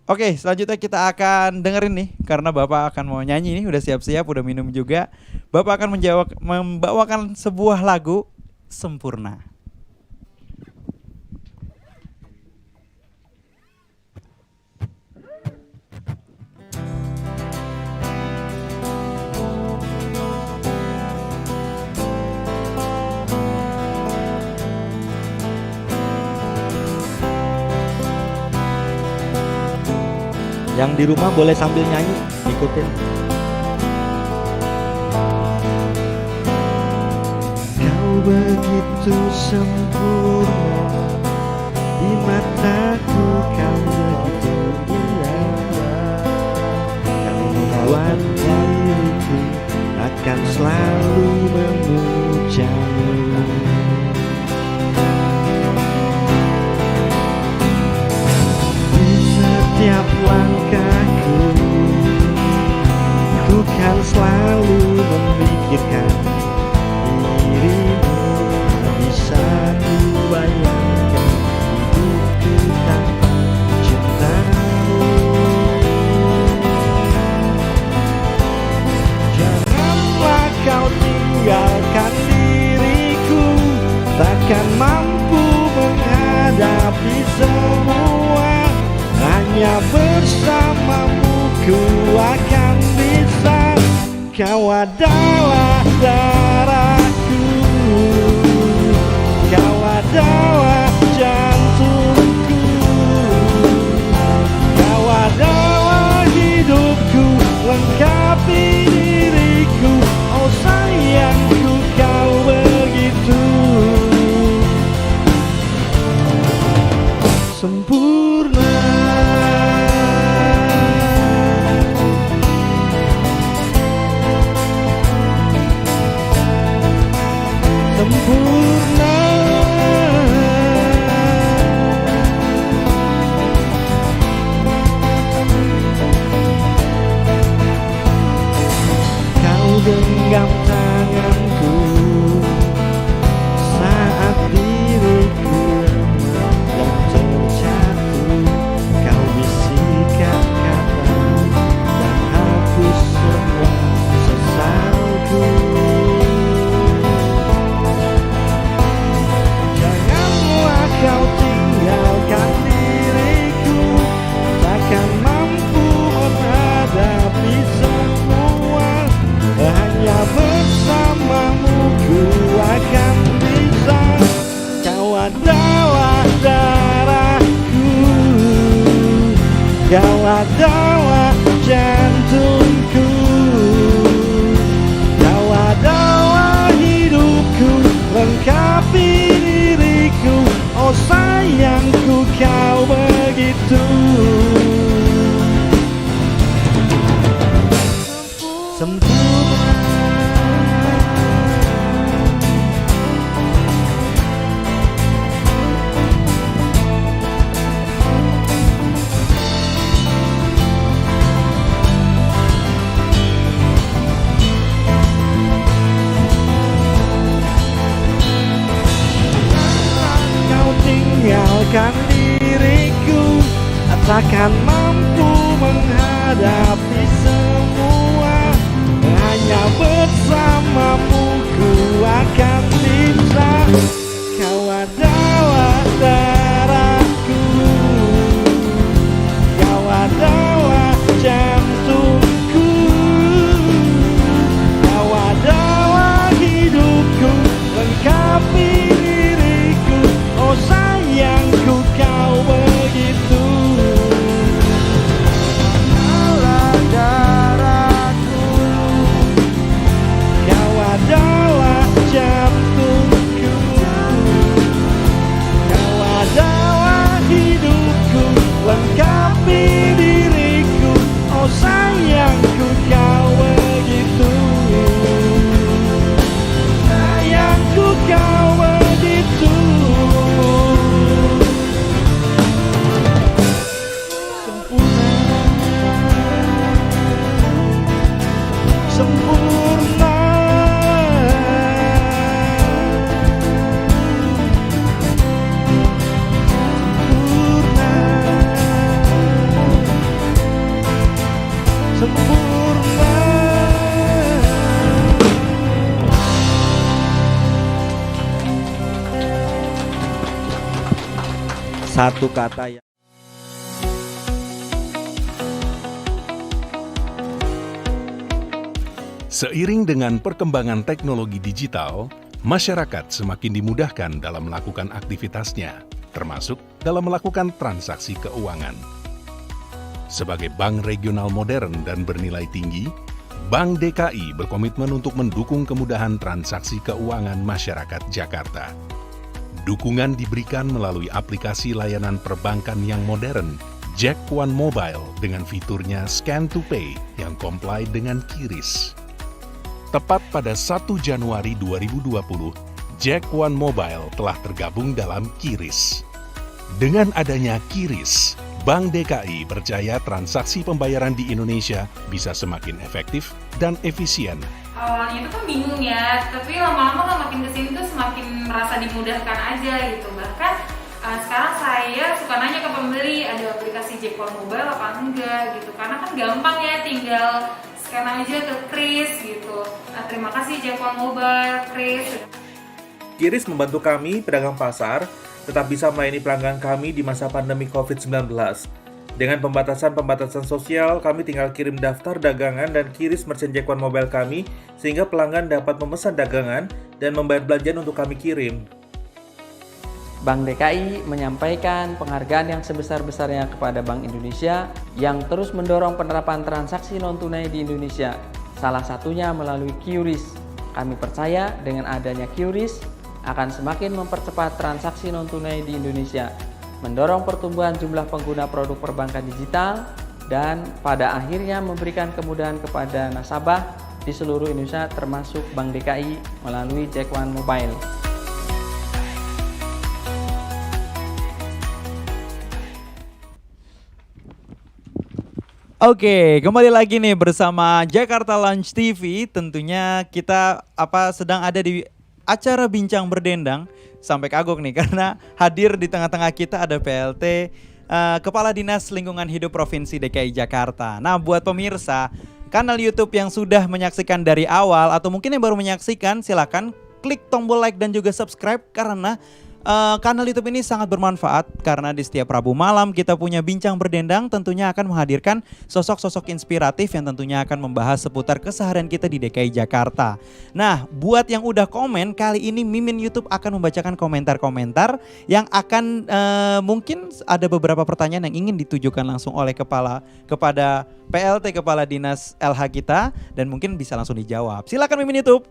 S6: Oke, selanjutnya kita akan dengerin nih, karena Bapak akan mau nyanyi nih, udah siap-siap, udah minum juga. Bapak akan membawakan sebuah lagu, Sempurna.
S5: Yang di rumah boleh sambil nyanyi, ikutin. Kau begitu sempurna, di mataku kau begitu indah, yang membuat diriku akan selalu memujamu. Di setiap langkahku, ku kan selalu memikirkan dirimu. Tak bisa ku bayangkan hidupku tanpa cintamu. Janganlah kau tinggalkan diriku, takkan mampu menghadapi semua. Hanya bersamamu ku akan bisa. Kau adalah darahku, kau adalah jantungku, kau adalah hidupku, lengkapi diriku. Oh sayangku, kau begitu sempurna. Sempurna. Kau genggam tanganku saat diriku lemah dan terjatuh. Kau bisikan kata dan hapus semua sesalku. Janganlah kau tinggalkan diriku, takkan mampu menghadapi semua. Hanya bersamamu ku akan bisa. Kau adalah darahku, kau adalah jantungku, kau adalah hidupku, lengkapi diriku. Oh sayangku, kau begitu sempurna. Kau tinggalkan diriku, takkan mampu menghadapi semua. Hanya bersamamu ku akan bisa. Kau adalah darahku, kau adalah jantungku, kau adalah hidupku, lengkapi diriku. Oh sayangku, kau begitu. Adalah darahku, kau adalah jantungku, kau adalah hidupku, lengkapi diriku. Oh sayangku, kau begitu. Sayangku, kau begitu sempurna. Sempurna. Sempurna. Sempurna. Satu kata yang
S1: Seiring dengan perkembangan teknologi digital, masyarakat semakin dimudahkan dalam melakukan aktivitasnya, termasuk dalam melakukan transaksi keuangan. Sebagai bank regional modern dan bernilai tinggi, Bank DKI berkomitmen untuk mendukung kemudahan transaksi keuangan masyarakat Jakarta. Dukungan diberikan melalui aplikasi layanan perbankan yang modern, Jack One Mobile dengan fiturnya Scan to Pay yang comply dengan QRIS. Tepat pada 1 Januari 2020, Jack One Mobile telah tergabung dalam QRIS. Dengan adanya QRIS, Bank DKI percaya transaksi pembayaran di Indonesia bisa semakin efektif dan efisien.
S2: Awalnya itu kan bingung ya, tapi lama-lama kan makin kesini tuh semakin merasa dimudahkan aja gitu. Bahkan sekarang saya suka nanya ke pembeli, ada aplikasi Jack One Mobile apa enggak gitu. Karena kan gampang ya, tinggal scan aja ke QRIS gitu. Nah, terima kasih Jack One Mobile, QRIS.
S3: QRIS membantu kami, pedagang pasar, tetap bisa melayani pelanggan kami di masa pandemi COVID-19. Dengan pembatasan-pembatasan sosial, kami tinggal kirim daftar dagangan dan QRIS merchant Jack One Mobile kami, sehingga pelanggan dapat memesan dagangan dan membayar belanjaan untuk kami kirim.
S4: Bank DKI menyampaikan penghargaan yang sebesar-besarnya kepada Bank Indonesia yang terus mendorong penerapan transaksi non-tunai di Indonesia. Salah satunya melalui QRIS. Kami percaya dengan adanya QRIS akan semakin mempercepat transaksi non-tunai di Indonesia, mendorong pertumbuhan jumlah pengguna produk perbankan digital, dan pada akhirnya memberikan kemudahan kepada nasabah di seluruh Indonesia termasuk Bank DKI melalui Jack One Mobile.
S6: Oke, kembali lagi nih bersama Jakarta Lunch TV. Tentunya kita sedang ada di acara Bincang Berdendang. Sampai kagok nih karena hadir di tengah-tengah kita ada PLT Kepala Dinas Lingkungan Hidup Provinsi DKI Jakarta. Nah, buat pemirsa kanal YouTube yang sudah menyaksikan dari awal atau mungkin yang baru menyaksikan, silakan klik tombol like dan juga subscribe karena kanal YouTube ini sangat bermanfaat karena di setiap Rabu malam kita punya Bincang Berdendang, tentunya akan menghadirkan sosok-sosok inspiratif yang tentunya akan membahas seputar keseharian kita di DKI Jakarta. Nah, buat yang udah komen, kali ini Mimin YouTube akan membacakan komentar-komentar yang akan mungkin ada beberapa pertanyaan yang ingin ditujukan langsung oleh kepada PLT Kepala Dinas LH kita dan mungkin bisa langsung dijawab. Silakan Mimin YouTube.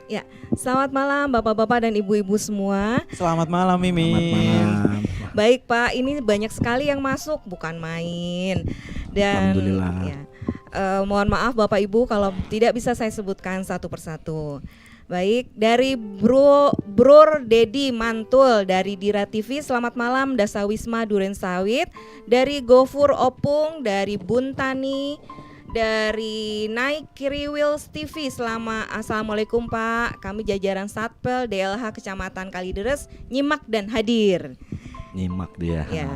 S9: Ya, selamat malam Bapak-bapak dan Ibu-ibu semua.
S6: Selamat malam Mimin.
S7: Selamat malam.
S9: Baik Pak, ini banyak sekali yang masuk, bukan main. Dan
S7: Alhamdulillah.
S9: ya, mohon maaf Bapak Ibu kalau tidak bisa saya sebutkan satu persatu. Baik, dari Brur Dedi Mantul dari Dira TV, selamat malam Dasawisma Duren Sawit. Dari Gofur Opung, dari Buntani, dari Naik Kiriwils TV, Assalamualaikum Pak, kami jajaran Satpel DLH Kecamatan Kalideres nyimak dan hadir.
S7: Nyimak dia.
S9: Ya.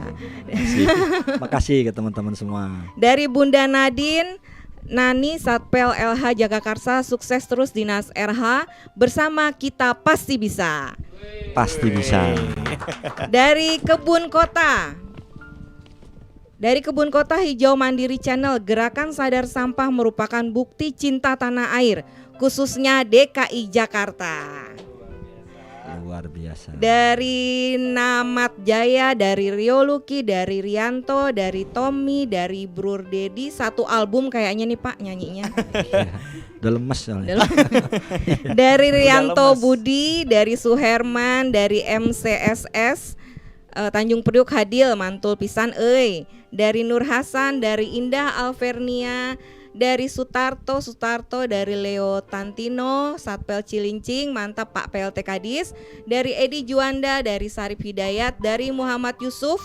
S7: Makasih ke teman-teman semua.
S9: Dari Bunda Nadine Nani Satpel LH Jagakarsa, sukses terus Dinas RH, bersama kita pasti bisa.
S7: Pasti bisa.
S9: Dari Kebun Kota Hijau Mandiri Channel, gerakan sadar sampah merupakan bukti cinta tanah air, khususnya DKI Jakarta.
S7: Luar biasa.
S9: Dari Namat Jaya, dari Rio Luki, dari Rianto, dari Tommy, dari Brur Dedi, satu album kayaknya nih Pak nyanyinya.
S7: Udah lemes soalnya.
S9: Dari Rianto Budi, dari Suherman, dari MCSS Tanjung Priuk Hadil, mantul pisan euy. Dari Nur Hasan, dari Indah Alvernia, dari Sutarto, dari Leo Tantino, Satpel Cilincing, mantap Pak PLT Kadis. Dari Edi Juanda, dari Sarip Hidayat, dari Muhammad Yusuf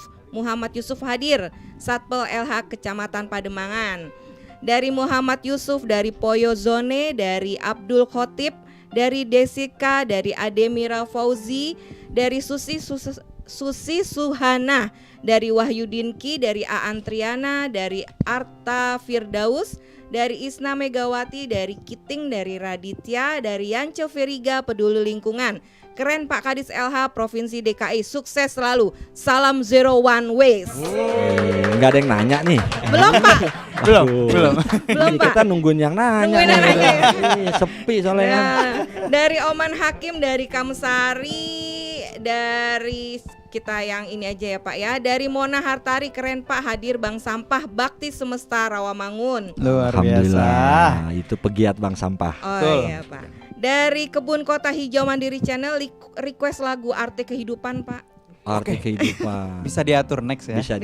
S9: hadir, Satpel LH Kecamatan Pademangan. Dari Muhammad Yusuf, dari Poyo Zone, dari Abdul Khotib, dari Desika, dari Ademira Fauzi, dari Susi Suhana, dari Wahyudin Ki, dari Aan Triana, dari Arta Firdaus, dari Isna Megawati, dari Kiting, dari Raditya, dari Yance Veriga Peduli Lingkungan. Keren Pak Kadis LH Provinsi DKI, sukses selalu. Salam 01 Waste.
S7: Nggak ada yang nanya nih.
S9: Belum Pak.
S6: Belum
S7: Ini
S9: Pak.
S7: kita nungguin yang nanya.
S9: Nungguin yang nanya.
S7: Sepi soalnya.
S9: Ya, dari Oman Hakim, dari Kamsari, dari kita yang ini aja ya Pak ya. Dari Mona Hartari, keren Pak, hadir Bank Sampah Bakti Semesta Rawamangun.
S6: Luar biasa.
S7: Alhamdulillah, itu pegiat bank sampah.
S9: Oh
S6: Betul.
S9: iya Pak. Dari Kebun Kota Hijau Mandiri Channel request lagu Arti Kehidupan Pak.
S7: Arti kehidupan.
S6: Bisa diatur next ya.
S7: Bisa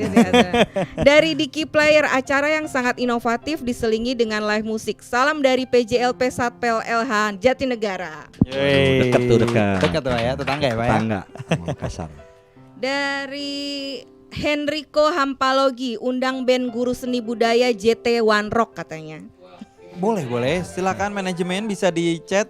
S9: Dari Diki Player, acara yang sangat inovatif diselingi dengan live musik. Salam dari PJLP Satpel LH Jatinegara.
S7: Dekat tuh, dekat.
S6: Dekat tuh ya, tetangga ya Pak ya.
S7: Tetangga sama Makassar.
S9: Dari Henrico Hampalogi, undang band guru seni budaya JT One Rock katanya.
S6: Boleh, silakan manajemen bisa di chat.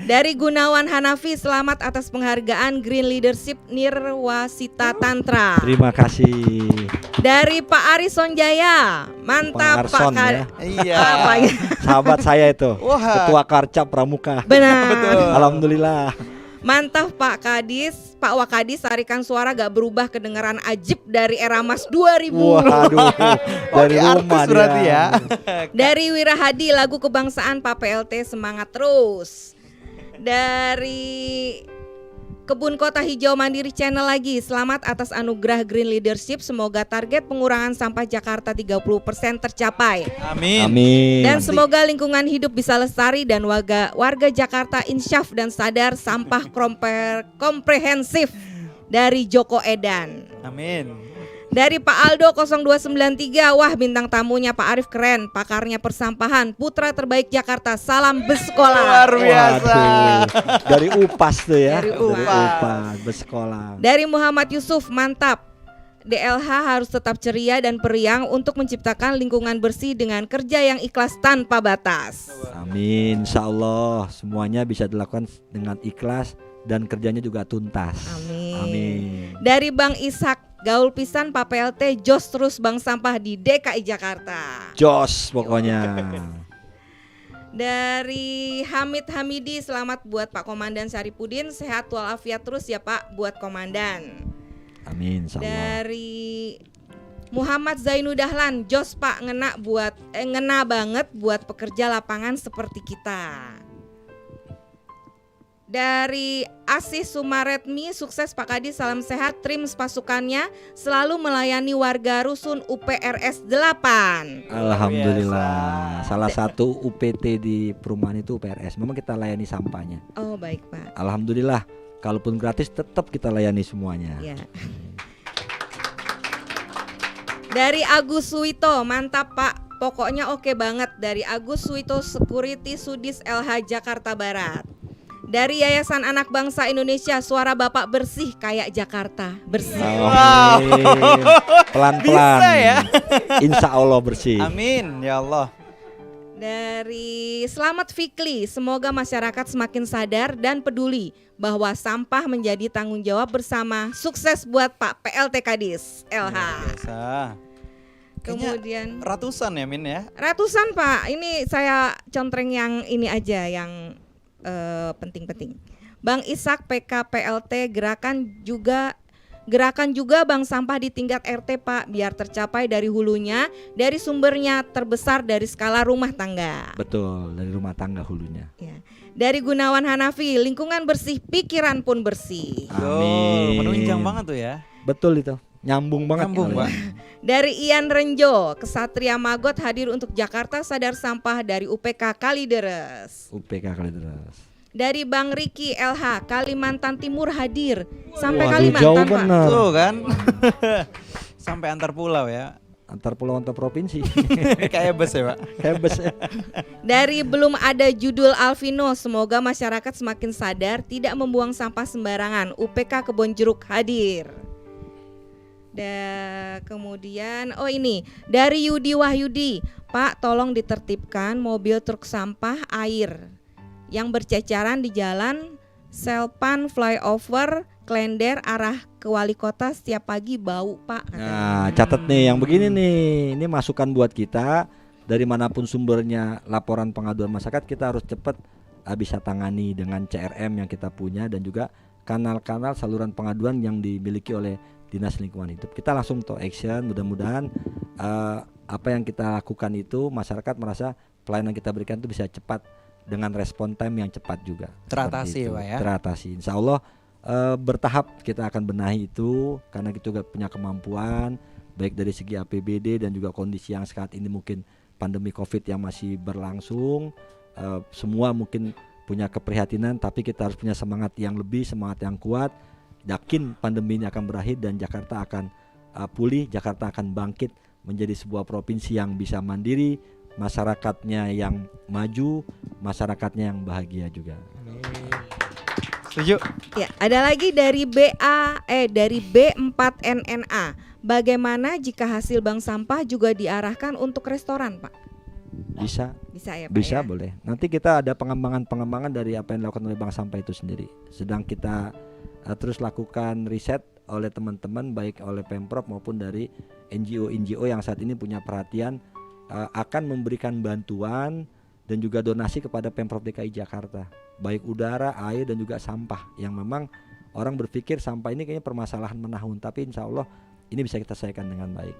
S9: Dari Gunawan Hanafi, selamat atas penghargaan Green Leadership Nirwasita Tantra.
S7: Terima kasih.
S9: Dari Pak Ari Sonjaya, mantap Pak
S7: Arson
S9: Kar.
S7: ya.
S6: Iya.
S9: Apa ya?
S7: Sahabat saya itu.
S6: Wah.
S7: Ketua Karcap Pramuka.
S9: Benar.
S6: Betul.
S7: Alhamdulillah.
S9: Mantap Pak Kadis, Pak Wakadis, tarikan suara gak berubah, kedengaran ajib dari era Mas 2000.
S7: Waduh. Dari rumah
S6: berarti
S7: dia.
S6: ya.
S9: Dari Wirahadi, lagu kebangsaan Pak PLT, semangat terus. Dari Kebun Kota Hijau Mandiri Channel lagi, selamat atas anugerah Green Leadership, semoga target pengurangan sampah Jakarta 30% tercapai.
S6: Amin.
S7: Amin.
S9: Dan semoga lingkungan hidup bisa lestari dan warga Jakarta insyaf dan sadar sampah komprehensif. Dari Joko Edan.
S6: Amin.
S9: Dari Pak Aldo 0293, wah bintang tamunya Pak Arif keren, pakarnya persampahan, putra terbaik Jakarta, salam bersekolah.
S6: Luar biasa.
S7: Waduh. Dari Upas tuh ya.
S9: Dari Upas.
S7: bersekolah.
S9: Dari Muhammad Yusuf, mantap. DLH harus tetap ceria dan periang untuk menciptakan lingkungan bersih dengan kerja yang ikhlas tanpa batas.
S7: Amin. Insya Allah semuanya bisa dilakukan dengan ikhlas dan kerjanya juga tuntas.
S9: Amin.
S7: Amin.
S9: Dari Bang Ishak, gaul pisan Pak PLT, jos terus bank sampah di DKI Jakarta.
S7: Jos pokoknya.
S9: Dari Hamid Hamidi, selamat buat Pak Komandan Saripudin, sehat walafiat terus ya Pak buat Komandan.
S7: Amin. Insya Allah.
S9: Dari Muhammad Zainu Dahlan, jos Pak, ngena banget buat pekerja lapangan seperti kita. Dari Asis Sumaretmi, sukses Pak Kadis, salam sehat, Trims pasukannya selalu melayani warga Rusun UPRS 8.
S7: Alhamdulillah. Salah satu UPT di perumahan itu UPRS. Memang kita layani sampahnya.
S9: Oh baik Pak.
S7: Alhamdulillah. Kalaupun gratis tetap kita layani semuanya.
S9: Ya. Dari Agus Suwito, mantap Pak, pokoknya oke banget. Dari Agus Suwito Security Sudis LH Jakarta Barat. Dari Yayasan Anak Bangsa Indonesia, suara Bapak bersih kayak Jakarta, bersih.
S7: Amin. Pelan-pelan.
S6: Bisa ya?
S7: Insya Allah bersih.
S6: Amin ya Allah.
S9: Dari Selamat Fikli, semoga masyarakat semakin sadar dan peduli bahwa sampah menjadi tanggung jawab bersama. Sukses buat Pak PLT Kadis LH.
S6: Biasa.
S9: Kemudian
S6: Ratusan ya Min ya.
S9: ratusan Pak, ini saya contreng yang ini aja yang penting-penting. Bang Ishak PK PLT, gerakan juga bank sampah di tingkat RT Pak, biar tercapai dari hulunya, dari sumbernya terbesar dari skala rumah tangga.
S7: Betul, dari rumah tangga hulunya.
S9: Ya. Dari Gunawan Hanafi, lingkungan bersih, pikiran pun bersih.
S7: Amin.
S6: Menunjang banget tuh ya.
S7: Betul itu. Nyambung banget.
S6: Nyambung, Pak.
S9: Dari Ian Renjo, Kesatria Magot hadir untuk Jakarta Sadar Sampah dari UPK Kalideres.
S7: UPK Kalideres.
S9: Dari Bang Riki LH, Kalimantan Timur hadir sampai
S7: Waduh,
S9: Kalimantan
S7: jauh
S9: Pak.
S7: bener.
S6: Tuh kan. Sampai antar pulau ya.
S7: Antar pulau antar provinsi.
S6: Kayak bus ya Pak.
S7: Kayak bus ya.
S9: Dari Belum Ada Judul Alvino, semoga masyarakat semakin sadar tidak membuang sampah sembarangan. UPK Kebonjeruk hadir. Kemudian ini dari Yudi Wahyudi, Pak tolong ditertibkan mobil truk sampah air yang berceceran di jalan Selpan Flyover Klender arah ke Wali Kota setiap pagi bau Pak.
S7: Nah, catat nih yang begini nih. Ini masukan buat kita. Dari manapun sumbernya laporan pengaduan masyarakat, kita harus cepat bisa tangani dengan CRM yang kita punya dan juga kanal-kanal saluran pengaduan yang dimiliki oleh Dinas Lingkungan Hidup. Kita langsung action. Mudah-mudahan apa yang kita lakukan itu masyarakat merasa pelayanan kita berikan itu bisa cepat dengan respon time yang cepat juga.
S6: Teratasi
S7: Seperti itu.
S6: Pak ya.
S7: Teratasi. Insya Allah bertahap kita akan benahi itu karena kita juga punya kemampuan baik dari segi APBD dan juga kondisi yang saat ini mungkin pandemi Covid yang masih berlangsung. Semua mungkin punya keprihatinan, tapi kita harus punya semangat yang lebih, semangat yang kuat. Yakin pandemi ini akan berakhir dan Jakarta akan pulih, Jakarta akan bangkit menjadi sebuah provinsi yang bisa mandiri, masyarakatnya yang maju, masyarakatnya yang bahagia juga.
S6: Setuju?
S9: Ya, ada lagi dari dari B4NNA. Bagaimana jika hasil bank sampah juga diarahkan untuk restoran, Pak?
S7: Bisa.
S9: Bisa ya, Pak.
S7: Bisa,
S9: ya?
S7: boleh. Nanti kita ada pengembangan dari apa yang dilakukan oleh bank sampah itu sendiri. Sedang kita terus lakukan riset oleh teman-teman baik oleh Pemprov maupun dari NGO yang saat ini punya perhatian akan memberikan bantuan dan juga donasi kepada Pemprov DKI Jakarta, baik udara, air dan juga sampah yang memang orang berpikir sampah ini kayaknya permasalahan menahun, tapi insya Allah ini bisa kita selesaikan dengan baik.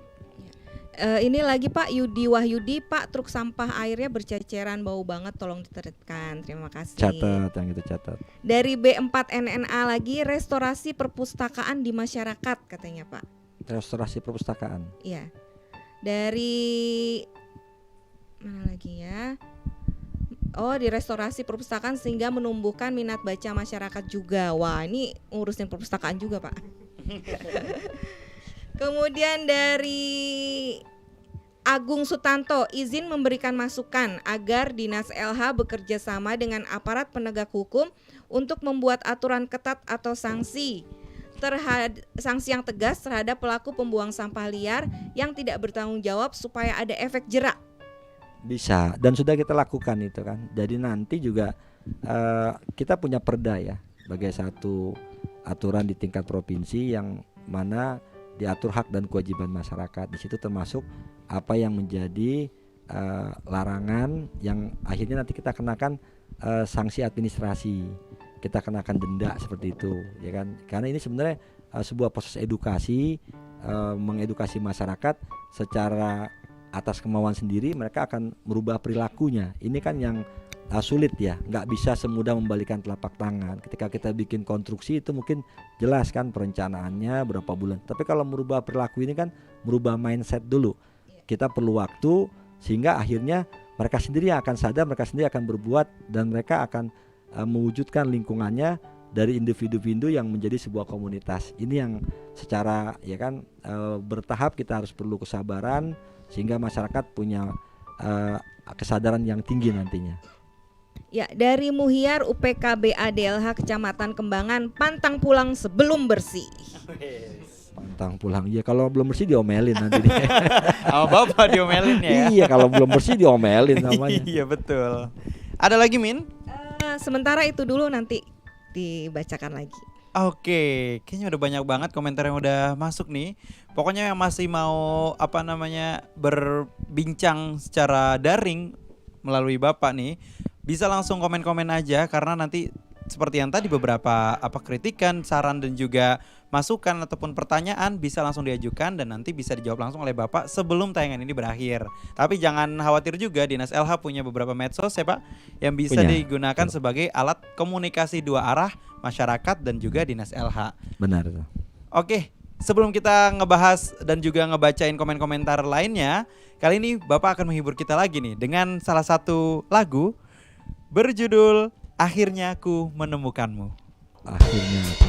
S9: Ini lagi Pak Yudi Wahyudi, Pak, truk sampah airnya berceceran, bau banget, tolong ditertibkan. Terima kasih.
S7: Catat yang itu catat.
S9: Dari B4NNA lagi, restorasi perpustakaan di masyarakat katanya Pak.
S7: Restorasi perpustakaan.
S9: Iya. Dari mana lagi ya? Oh, di restorasi perpustakaan sehingga menumbuhkan minat baca masyarakat juga. Wah, ini ngurusin perpustakaan juga Pak. Kemudian dari Agung Sutanto, izin memberikan masukan agar Dinas LH bekerja sama dengan aparat penegak hukum untuk membuat aturan ketat atau sanksi yang tegas terhadap pelaku pembuang sampah liar yang tidak bertanggung jawab supaya ada efek jerak.
S7: Bisa, dan sudah kita lakukan itu kan. Jadi nanti juga kita punya perda ya, sebagai satu aturan di tingkat provinsi yang mana diatur hak dan kewajiban masyarakat. Di situ termasuk apa yang menjadi larangan yang akhirnya nanti kita kenakan sanksi administrasi, kita kenakan denda seperti itu, ya kan? Karena ini sebenarnya sebuah proses edukasi, mengedukasi masyarakat secara atas kemauan sendiri, mereka akan merubah perilakunya. Ini kan yang sulit ya, nggak bisa semudah membalikan telapak tangan. Ketika kita bikin konstruksi itu mungkin jelas kan perencanaannya berapa bulan. Tapi kalau merubah perilaku ini kan merubah mindset dulu. Kita perlu waktu sehingga akhirnya mereka sendiri akan sadar, mereka sendiri akan berbuat dan mereka akan mewujudkan lingkungannya dari individu-individu yang menjadi sebuah komunitas. Ini yang secara ya kan bertahap kita harus perlu kesabaran sehingga masyarakat punya kesadaran yang tinggi nantinya.
S9: Ya, dari Muhyar UPKB ADLH Kecamatan Kembangan, pantang pulang sebelum bersih.
S7: Pantang pulang, iya kalau belum bersih diomelin nanti.
S6: Sama bapak diomelin ya.
S7: Iya kalau belum bersih diomelin namanya.
S6: Iya betul. Ada lagi Min?
S9: Sementara itu dulu, nanti dibacakan lagi.
S6: Oke, kayaknya udah banyak banget komentar yang udah masuk nih. Pokoknya yang masih mau berbincang secara daring melalui Bapak nih, bisa langsung komen-komen aja karena nanti seperti yang tadi beberapa kritikan, saran dan juga masukan ataupun pertanyaan bisa langsung diajukan dan nanti bisa dijawab langsung oleh Bapak sebelum tayangan ini berakhir. Tapi jangan khawatir juga, Dinas LH punya beberapa medsos ya Pak yang bisa digunakan sebagai alat komunikasi dua arah masyarakat dan juga Dinas LH.
S7: Benar.
S6: Oke, sebelum kita ngebahas dan juga ngebacain komen-komentar lainnya, kali ini Bapak akan menghibur kita lagi nih dengan salah satu lagu berjudul Akhirnya Aku Menemukanmu.
S7: Akhirnya aku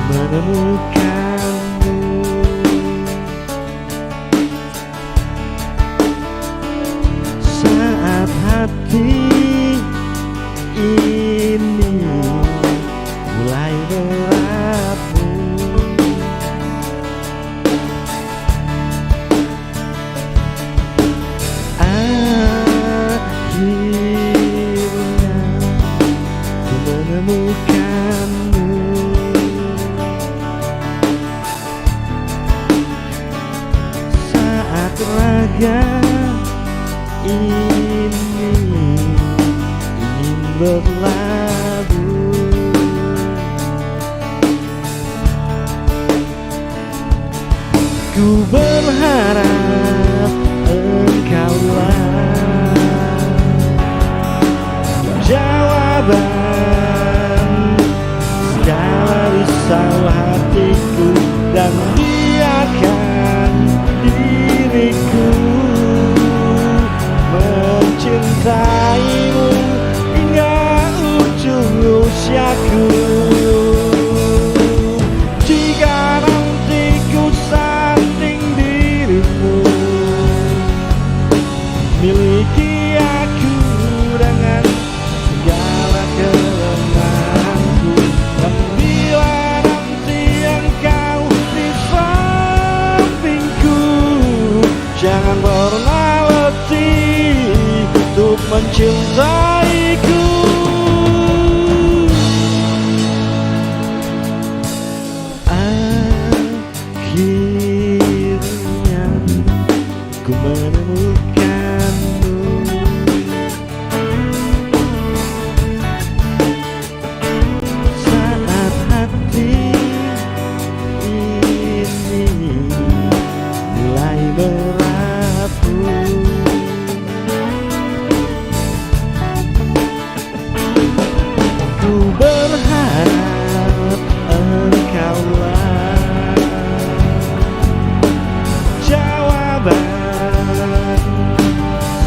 S7: menemukanmu.
S5: Saat hati ini mulai berlabuh, berlabuh. Ku berharap engkaulah jawaban segala risau hatiku, dan biarkan diriku mencintaimu hingga ujung usiaku. Jika nanti ku sanding dirimu, miliki aku dengan segala kelemahanku. Dan bila nanti engkau di sampingku, jangan pernah letih untuk mencintaiku. Akhirnya ku menemukanmu. Saat hati ini mulai berapu, ku berharap engkaulah jawaban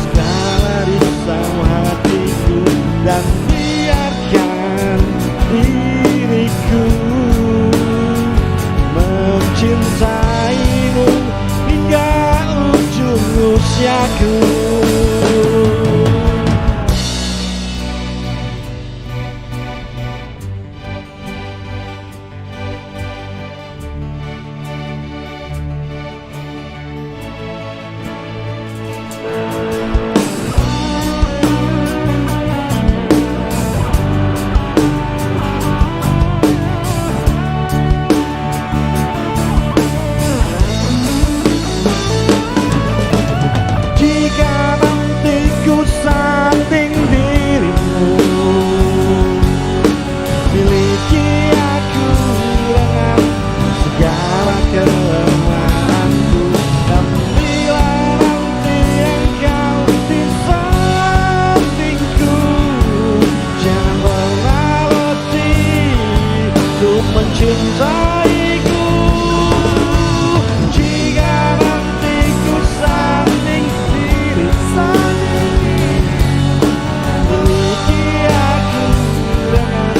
S5: segala risau hatiku, dan biarkan diriku mencintaimu hingga ujung usiaku. Jika nanti ku sanding dirimu, miliki aku dengan segala kelemahanku. Dan bila nanti engkau di sampingku, jangan pernah letih untuk mencintaiku. Jika nanti ku sanding diri sendiri, miliki aku dengan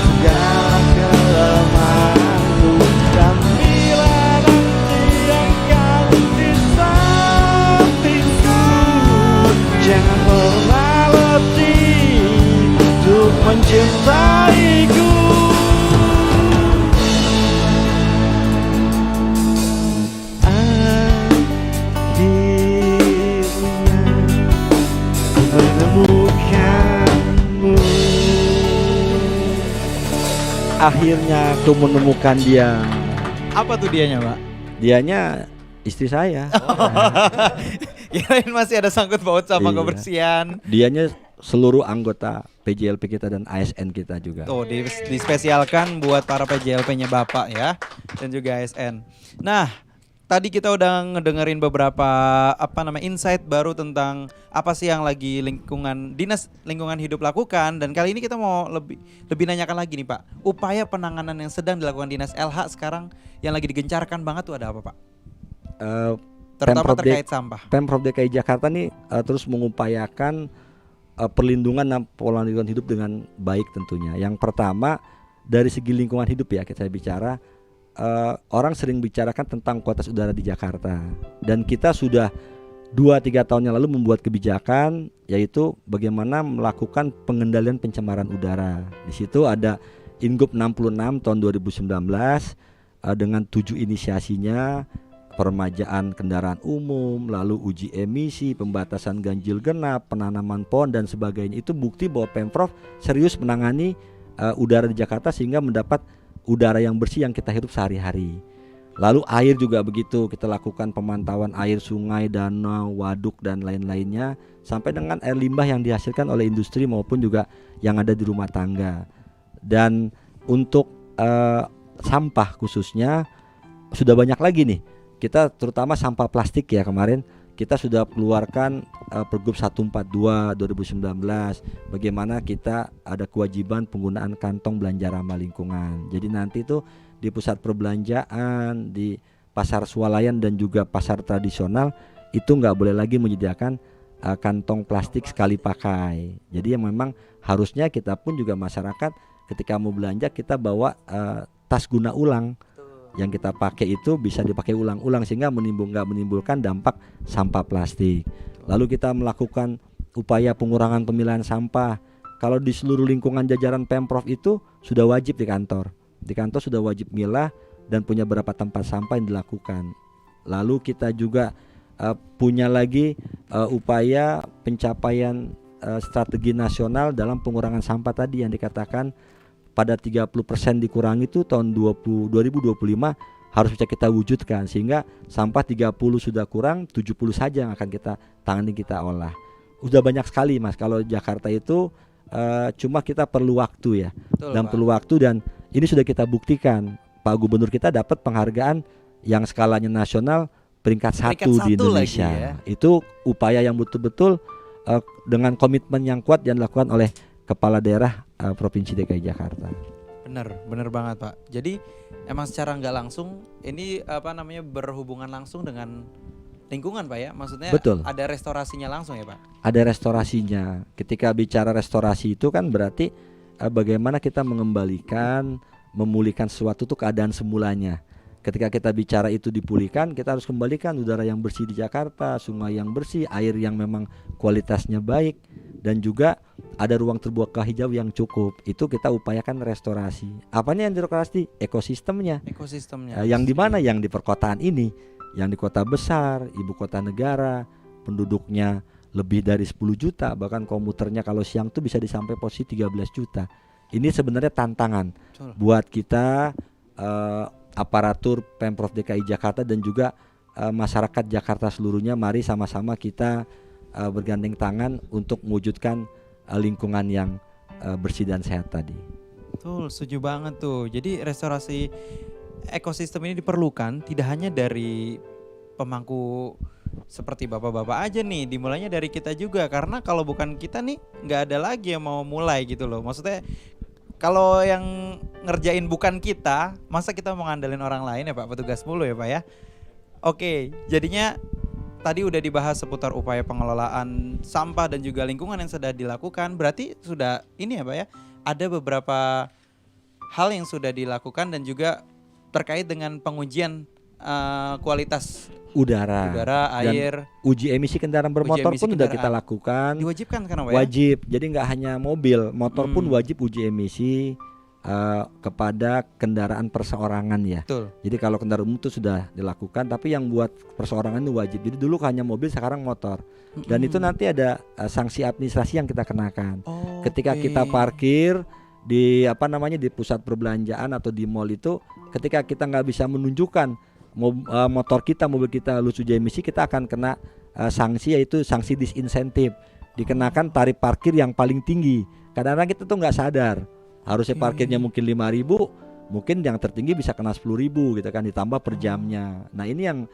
S5: segala kelemahanku. Dan bila nanti engkau di sampingku, jangan pernah letih untuk mencintaiku. Akhirnya aku menemukan dia.
S6: Apa tuh dianya, Pak?
S5: Dianya istri saya.
S6: Kirain masih ada sangkut paut sama
S5: Iya.
S6: kebersihan.
S5: Dianya seluruh anggota PJLP kita dan ASN kita juga.
S6: Tuh dispesialkan buat para PJLP-nya Bapak ya, dan juga ASN. Nah, tadi kita udah ngedengerin beberapa insight baru tentang apa sih yang lagi Dinas Lingkungan Hidup lakukan, dan kali ini kita mau lebih nanyakan lagi nih Pak. Upaya penanganan yang sedang dilakukan Dinas LH sekarang yang lagi digencarkan banget tuh ada apa Pak? Terutama terkait sampah.
S5: Pemprov DKI Jakarta nih terus mengupayakan perlindungan dan pola lingkungan hidup dengan baik tentunya. Yang pertama dari segi lingkungan hidup ya, kita bicara orang sering bicarakan tentang kualitas udara di Jakarta, dan kita sudah 2-3 tahun yang lalu membuat kebijakan, yaitu bagaimana melakukan pengendalian pencemaran udara. Di situ ada Ingup 66 tahun 2019 dengan 7 inisiasinya, peremajaan kendaraan umum, lalu uji emisi, pembatasan ganjil genap, penanaman pohon dan sebagainya. Itu bukti bahwa Pemprov serius menangani udara di Jakarta sehingga mendapat udara yang bersih yang kita hirup sehari-hari. Lalu air juga begitu, kita lakukan pemantauan air sungai, danau, waduk dan lain-lainnya, sampai dengan air limbah yang dihasilkan oleh industri maupun juga yang ada di rumah tangga. Dan untuk sampah khususnya sudah banyak lagi nih. Kita terutama sampah plastik ya, kemarin kita sudah keluarkan Pergub 142 2019 bagaimana kita ada kewajiban penggunaan kantong belanja ramah lingkungan. Jadi nanti tuh di pusat perbelanjaan, di pasar swalayan dan juga pasar tradisional itu nggak boleh lagi menyediakan kantong plastik sekali pakai. Jadi yang memang harusnya kita pun juga masyarakat ketika mau belanja kita bawa tas guna ulang. Yang kita pakai itu bisa dipakai ulang-ulang sehingga nggak menimbulkan dampak sampah plastik. Lalu kita melakukan upaya pengurangan pemilahan sampah. Kalau di seluruh lingkungan jajaran Pemprov itu sudah wajib di kantor. Di kantor sudah wajib milah dan punya beberapa tempat sampah yang dilakukan. Lalu kita juga punya lagi upaya pencapaian strategi nasional dalam pengurangan sampah tadi yang dikatakan pada 30% dikurangi itu tahun 2025 harus bisa kita wujudkan, sehingga sampah 30 sudah kurang, 70 saja yang akan kita tangani, kita olah. Udah banyak sekali Mas, kalau Jakarta itu cuma kita perlu waktu ya.
S6: Betul,
S5: dan
S6: Pak.
S5: perlu waktu, dan ini sudah kita buktikan. Pak Gubernur kita dapat penghargaan yang skalanya nasional peringkat 1 di Indonesia
S6: lagi ya.
S5: Itu upaya yang betul-betul dengan komitmen yang kuat yang dilakukan oleh Kepala Daerah Provinsi DKI Jakarta.
S6: Bener banget Pak. Jadi emang secara nggak langsung ini berhubungan langsung dengan lingkungan Pak ya. Maksudnya
S5: Betul.
S6: ada restorasinya langsung ya Pak.
S5: Ada restorasinya. Ketika bicara restorasi itu kan berarti bagaimana kita mengembalikan, memulihkan sesuatu itu keadaan semulanya. Ketika kita bicara itu dipulihkan, kita harus kembalikan udara yang bersih di Jakarta, sungai yang bersih, air yang memang kualitasnya baik, dan juga ada ruang terbuka hijau yang cukup. Itu kita upayakan restorasi. Apanya yang direstorasi? Ekosistemnya. Yang di mana? Yang di perkotaan ini, yang di kota besar, ibu kota negara, penduduknya lebih dari 10 juta, bahkan komuternya kalau siang tuh bisa disampai posisi 13 juta. Ini sebenarnya tantangan buat kita aparatur Pemprov DKI Jakarta dan juga masyarakat Jakarta seluruhnya. Mari sama-sama kita bergandeng tangan untuk mewujudkan lingkungan yang bersih dan sehat tadi.
S6: Betul, setuju banget tuh. Jadi restorasi ekosistem ini diperlukan tidak hanya dari pemangku seperti bapak-bapak aja nih, dimulainya dari kita juga, karena kalau bukan kita nih nggak ada lagi yang mau mulai gitu loh. Maksudnya kalau yang ngerjain bukan kita, masa kita mau ngandelin orang lain ya Pak, petugas mulu ya Pak ya. Oke, jadinya tadi udah dibahas seputar upaya pengelolaan sampah dan juga lingkungan yang sudah dilakukan. Berarti sudah ini ya Pak ya, ada beberapa hal yang sudah dilakukan dan juga terkait dengan pengujian kualitas udara, air,
S5: dan uji emisi kendaraan bermotor pun sudah kita lakukan.
S6: Diwajibkan kan Pak ya?
S5: Wajib. Jadi nggak hanya mobil, motor pun wajib uji emisi kepada kendaraan perseorangan ya.
S6: Betul.
S5: Jadi kalau kendaraan umum itu sudah dilakukan, tapi yang buat perseorangan itu wajib. Jadi dulu hanya mobil, sekarang motor. Dan itu nanti ada sanksi administrasi yang kita kenakan. Ketika kita parkir di di pusat perbelanjaan atau di mall itu, ketika kita nggak bisa menunjukkan motor kita, mobil kita lulus uji emisi, kita akan kena sanksi, yaitu sanksi disinsentif. Dikenakan tarif parkir yang paling tinggi. Kadang-kadang kita tuh nggak sadar, harusnya parkirnya mungkin 5.000, mungkin yang tertinggi bisa kena 10.000 gitu kan, ditambah per jamnya. Nah ini yang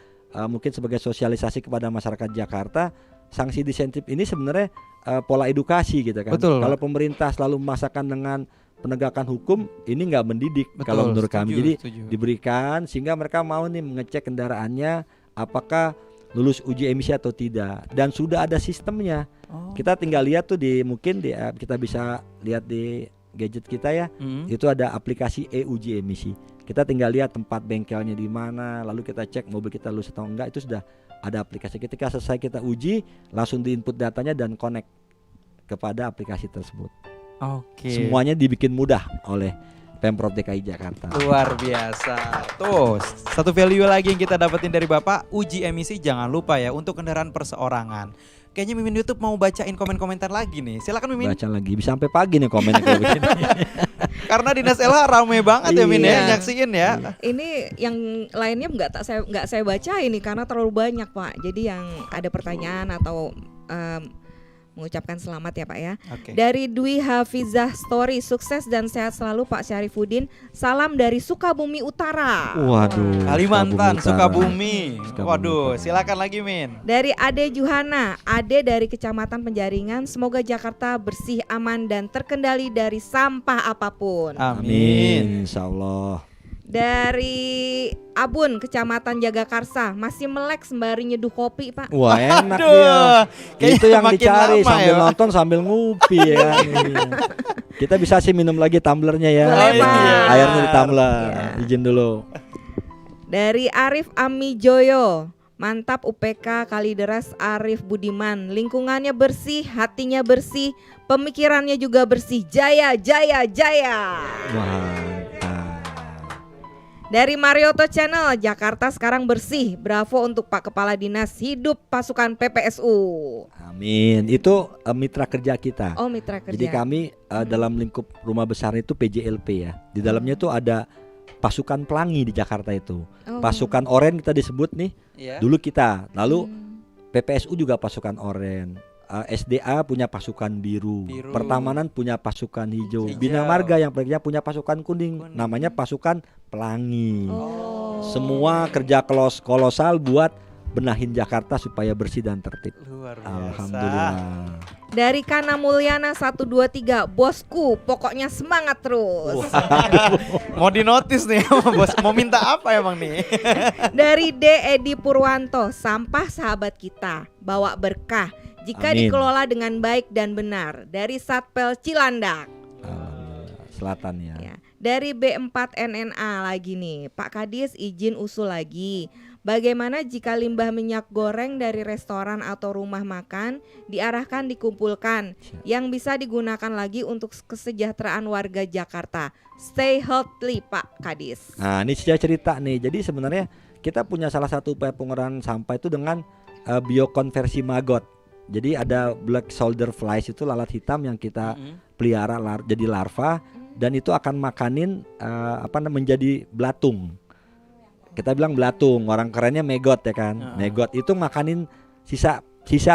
S5: mungkin sebagai sosialisasi kepada masyarakat Jakarta. Sanksi disinsentif ini sebenarnya pola edukasi gitu kan.
S6: Betul,
S5: kalau pemerintah selalu memaksakan dengan penegakan hukum, ini nggak mendidik. Betul, kalau menurut kami. Jadi diberikan sehingga mereka mau nih mengecek kendaraannya apakah lulus uji emisi atau tidak, dan sudah ada sistemnya. Kita tinggal lihat tuh kita bisa lihat di gadget kita ya. Itu ada aplikasi e-uji emisi. Kita tinggal lihat tempat bengkelnya di mana, lalu kita cek mobil kita lulus atau enggak, itu sudah ada aplikasi. Ketika selesai kita uji, langsung diinput datanya dan connect kepada aplikasi tersebut. Semuanya dibikin mudah oleh Pemprov DKI Jakarta.
S6: Luar biasa. Tuh, satu value lagi yang kita dapetin dari Bapak, uji emisi jangan lupa ya untuk kendaraan perseorangan. Kayaknya Mimin YouTube mau bacain komen-komentar lagi nih. Silakan Mimin.
S5: Baca lagi, bisa sampai pagi nih komennya kayak begini.
S6: Karena Dinas LH rame banget ya Min ya,
S9: Iya.
S6: nyaksiin ya.
S9: Ini yang lainnya nggak saya baca ini karena terlalu banyak Pak. Jadi yang ada pertanyaan atau mengucapkan selamat ya Pak ya.
S6: Oke.
S9: Dari Dwi Hafizah Story, sukses dan sehat selalu Pak Syarifuddin. Salam dari Sukabumi Utara.
S5: Waduh.
S6: Kalimantan,
S5: Sukabumi
S6: Sukabumi.
S5: Utara.
S6: Waduh, silakan lagi Min.
S9: Dari Ade Juhana, Ade dari Kecamatan Penjaringan. Semoga Jakarta bersih, aman dan terkendali dari sampah apapun.
S5: Amin, insya Allah.
S9: Dari Abun, Kecamatan Jagakarsa, masih melek sembari nyeduh kopi Pak.
S5: Wah enak
S6: Aduh,
S5: dia.
S6: kayaknya
S5: Itu yang
S6: makin
S5: dicari
S6: lama
S5: sambil
S6: ya, Pak.
S5: nonton sambil ngupi ya kan. Iya. Kita bisa sih minum lagi tumblernya ya.
S9: Boleh,
S6: Pak. Iya.
S5: Airnya di tumbler.
S9: Iya.
S5: Izin dulu.
S9: Dari Arif Amijoyo, mantap UPK Kalideres Arif Budiman. Lingkungannya bersih, hatinya bersih, pemikirannya juga bersih. Jaya, jaya, jaya.
S5: Mantap.
S9: Dari Marioto Channel, Jakarta sekarang bersih. Bravo untuk Pak Kepala Dinas, hidup pasukan PPSU.
S5: Amin. Itu mitra kerja kita.
S9: Oh, mitra kerja.
S5: Jadi kami dalam lingkup rumah besar itu PJLP ya. Di dalamnya itu ada pasukan pelangi di Jakarta itu.
S9: Oh.
S5: Pasukan oranye kita disebut nih.
S6: Iya.
S5: Dulu kita. Lalu PPSU juga pasukan oranye. SDA punya pasukan biru. Pertamanan punya pasukan hijau. Bina Marga yang pekerja punya pasukan kuning. Namanya pasukan pelangi.
S9: Oh.
S5: Semua kerja kolosal buat benahin Jakarta supaya bersih dan tertib.
S6: Luar biasa.
S5: Alhamdulillah.
S9: Dari Kana Mulyana 123, bosku pokoknya semangat terus.
S6: Mau dinotis nih sama bos. Mau minta apa emang nih?
S9: Dari D. Edi Purwanto, sampah sahabat kita, bawa berkah jika
S5: Amin.
S9: dikelola dengan baik dan benar. Dari Satpel Cilandak.
S5: Alhamdulillah. Selatan ya.
S9: Ya. Dari B4NNA lagi nih, Pak Kadis izin usul lagi. Bagaimana jika limbah minyak goreng dari restoran atau rumah makan diarahkan dikumpulkan yang bisa digunakan lagi untuk kesejahteraan warga Jakarta? Stay healthy Pak Kadis.
S5: Nah ini saya cerita nih. Jadi sebenarnya kita punya salah satu upaya pengurangan sampah itu dengan biokonversi maggot. Jadi ada black soldier flies, itu lalat hitam yang kita pelihara jadi larva dan itu akan makanin menjadi belatung. Kita bilang belatung, orang kerennya maggot ya kan. Maggot itu makanin sisa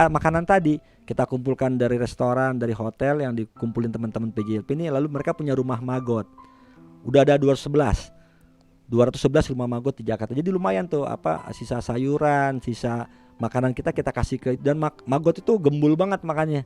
S5: makanan tadi. Kita kumpulkan dari restoran, dari hotel yang dikumpulin teman-teman PJLP ini, lalu mereka punya rumah maggot. Udah ada 211 rumah maggot di Jakarta. Jadi lumayan tuh sisa sayuran, sisa makanan kita kasih ke, dan maggot itu gembul banget makannya.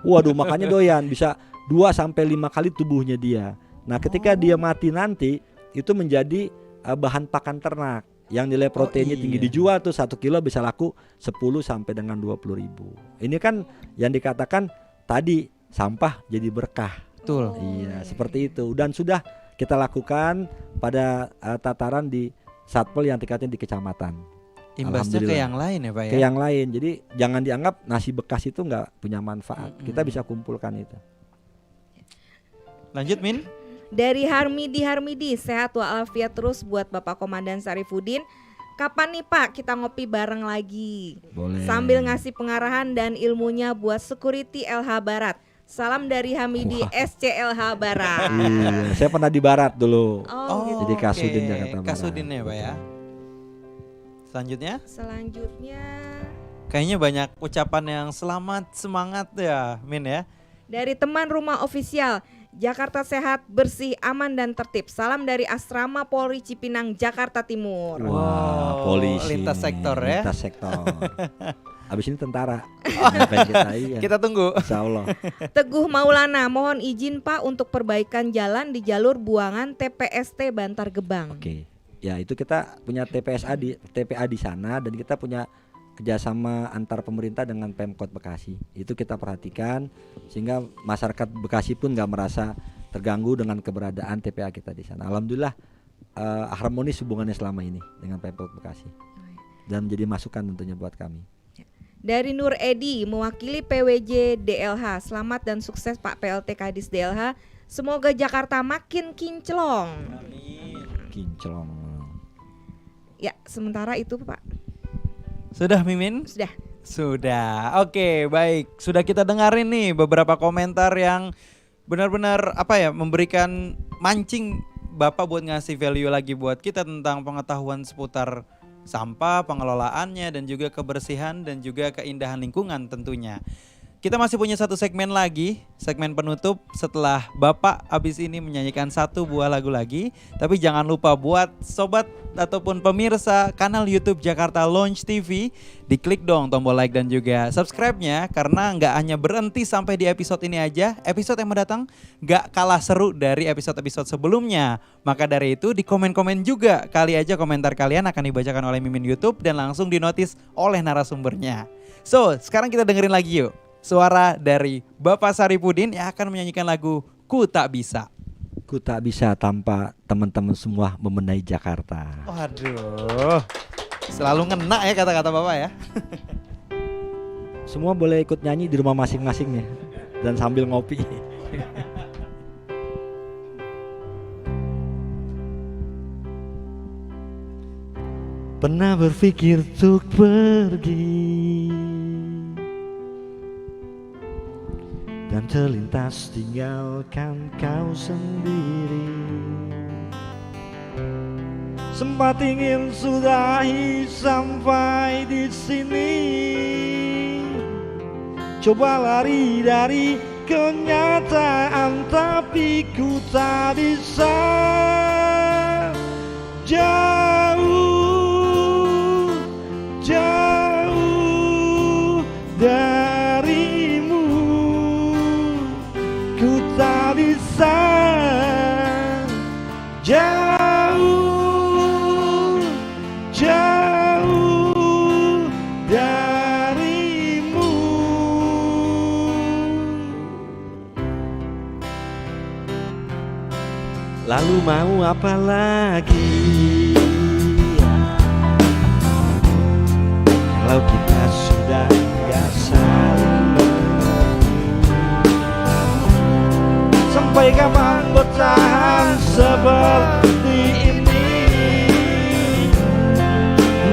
S5: Waduh, makannya doyan, bisa 2-5 kali tubuhnya dia. Nah, ketika dia mati nanti itu menjadi bahan pakan ternak yang nilai proteinnya tinggi, dijual tuh 1 kilo bisa laku 10 sampai dengan 20 ribu. Ini kan yang dikatakan tadi sampah jadi berkah.
S6: Betul.
S5: Iya, seperti itu. Dan sudah kita lakukan pada tataran di Satpol yang tingkatnya di kecamatan.
S6: Imbasnya ke yang lain ya Pak ya?
S5: Ke yang lain. Jadi jangan dianggap nasi bekas itu nggak punya manfaat. Kita bisa kumpulkan itu.
S6: Lanjut Min.
S9: Dari Harmidi, sehat walafiat terus buat Bapak Komandan Syarifuddin. Kapan nih Pak kita ngopi bareng lagi?
S5: Boleh.
S9: Sambil ngasih pengarahan dan ilmunya buat security LH Barat. Salam dari Hamidi SCLH Barat.
S5: Iya, saya pernah di Barat dulu.
S9: Oh, gitu.
S5: Jadi Kasudin Jakarta Barat.
S6: Kasudin ya Pak ya.
S9: Selanjutnya
S6: Kayaknya banyak ucapan yang selamat, semangat ya Min ya.
S9: dari teman rumah ofisial, Jakarta sehat, bersih, aman dan tertib. Salam dari Asrama Polri Cipinang, Jakarta Timur.
S5: Wah, polisi.
S6: Lintas sektor ya.
S5: Lintas sektor. Abis ini tentara. Kita, iya.
S6: Kita tunggu.
S5: Insya Allah.
S9: Teguh Maulana, mohon izin Pak untuk perbaikan jalan di jalur buangan TPST Bantar Gebang.
S5: Oke. Ya itu kita punya TPA di sana, dan kita punya kerjasama antar pemerintah dengan Pemkot Bekasi. Itu kita perhatikan sehingga masyarakat Bekasi pun nggak merasa terganggu dengan keberadaan TPA kita di sana. Alhamdulillah harmonis hubungannya selama ini dengan Pemkot Bekasi dan menjadi masukan tentunya buat kami.
S9: Dari Nur Edi, mewakili PWJ DLH, selamat dan sukses Pak PLT Kadis DLH. Semoga Jakarta makin kinclong.
S5: Kinclong.
S9: Ya, sementara itu Pak.
S6: Sudah Mimin?
S9: Sudah.
S6: Oke, baik. Sudah kita dengarin nih beberapa komentar yang benar-benar memberikan mancing Bapak buat ngasih value lagi buat kita tentang pengetahuan seputar sampah, pengelolaannya, dan juga kebersihan dan juga keindahan lingkungan tentunya. Kita masih punya satu segmen lagi, segmen penutup setelah Bapak abis ini menyanyikan satu buah lagu lagi. Tapi jangan lupa buat sobat ataupun pemirsa kanal YouTube Jakarta Lounge TV, diklik dong tombol like dan juga subscribe-nya, karena nggak hanya berhenti sampai di episode ini aja. Episode yang mendatang nggak kalah seru dari episode-episode sebelumnya. Maka dari itu di komen-komen juga, kali aja komentar kalian akan dibacakan oleh Mimin YouTube dan langsung dinotis oleh narasumbernya. So, sekarang kita dengerin lagi yuk suara dari Bapak Saripudin yang akan menyanyikan lagu Ku Tak Bisa.
S5: Ku tak bisa tanpa teman-teman semua membenahi Jakarta.
S6: Waduh, selalu ngena ya kata-kata Bapak ya.
S5: Semua boleh ikut nyanyi di rumah masing-masing ya, dan sambil ngopi. Pernah berpikir untuk pergi dan terlintas tinggalkan kau sendiri. Sempat ingin sudahi sampai di sini, coba lari dari kenyataan, tapi ku tak bisa. Jauh, jauh darimu, ku tak bisa. Jauh, jauh darimu. Lalu mau apa lagi? Kalau kita sudah biasa, sampai kapan bertahan seperti ini?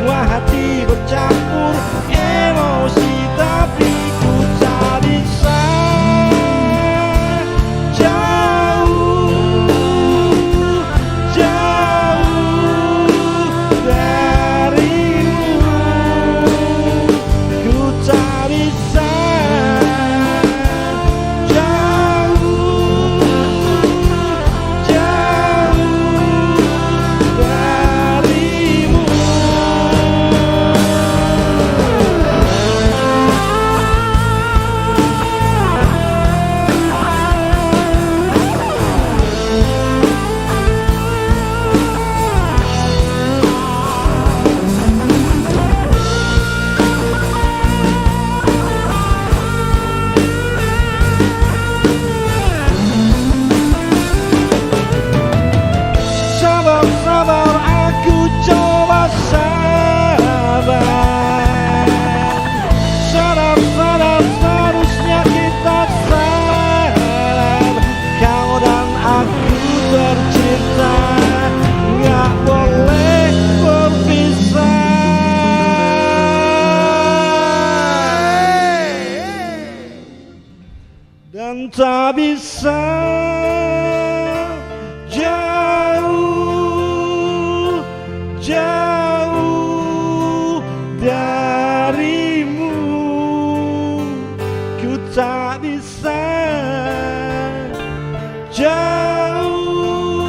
S5: Dua hati bercampur emosi, tapi ku tak bisa. Jauh, jauh darimu, ku tak bisa. Dan tak bisa. Jauh, jauh darimu, ku tak bisa. Jauh,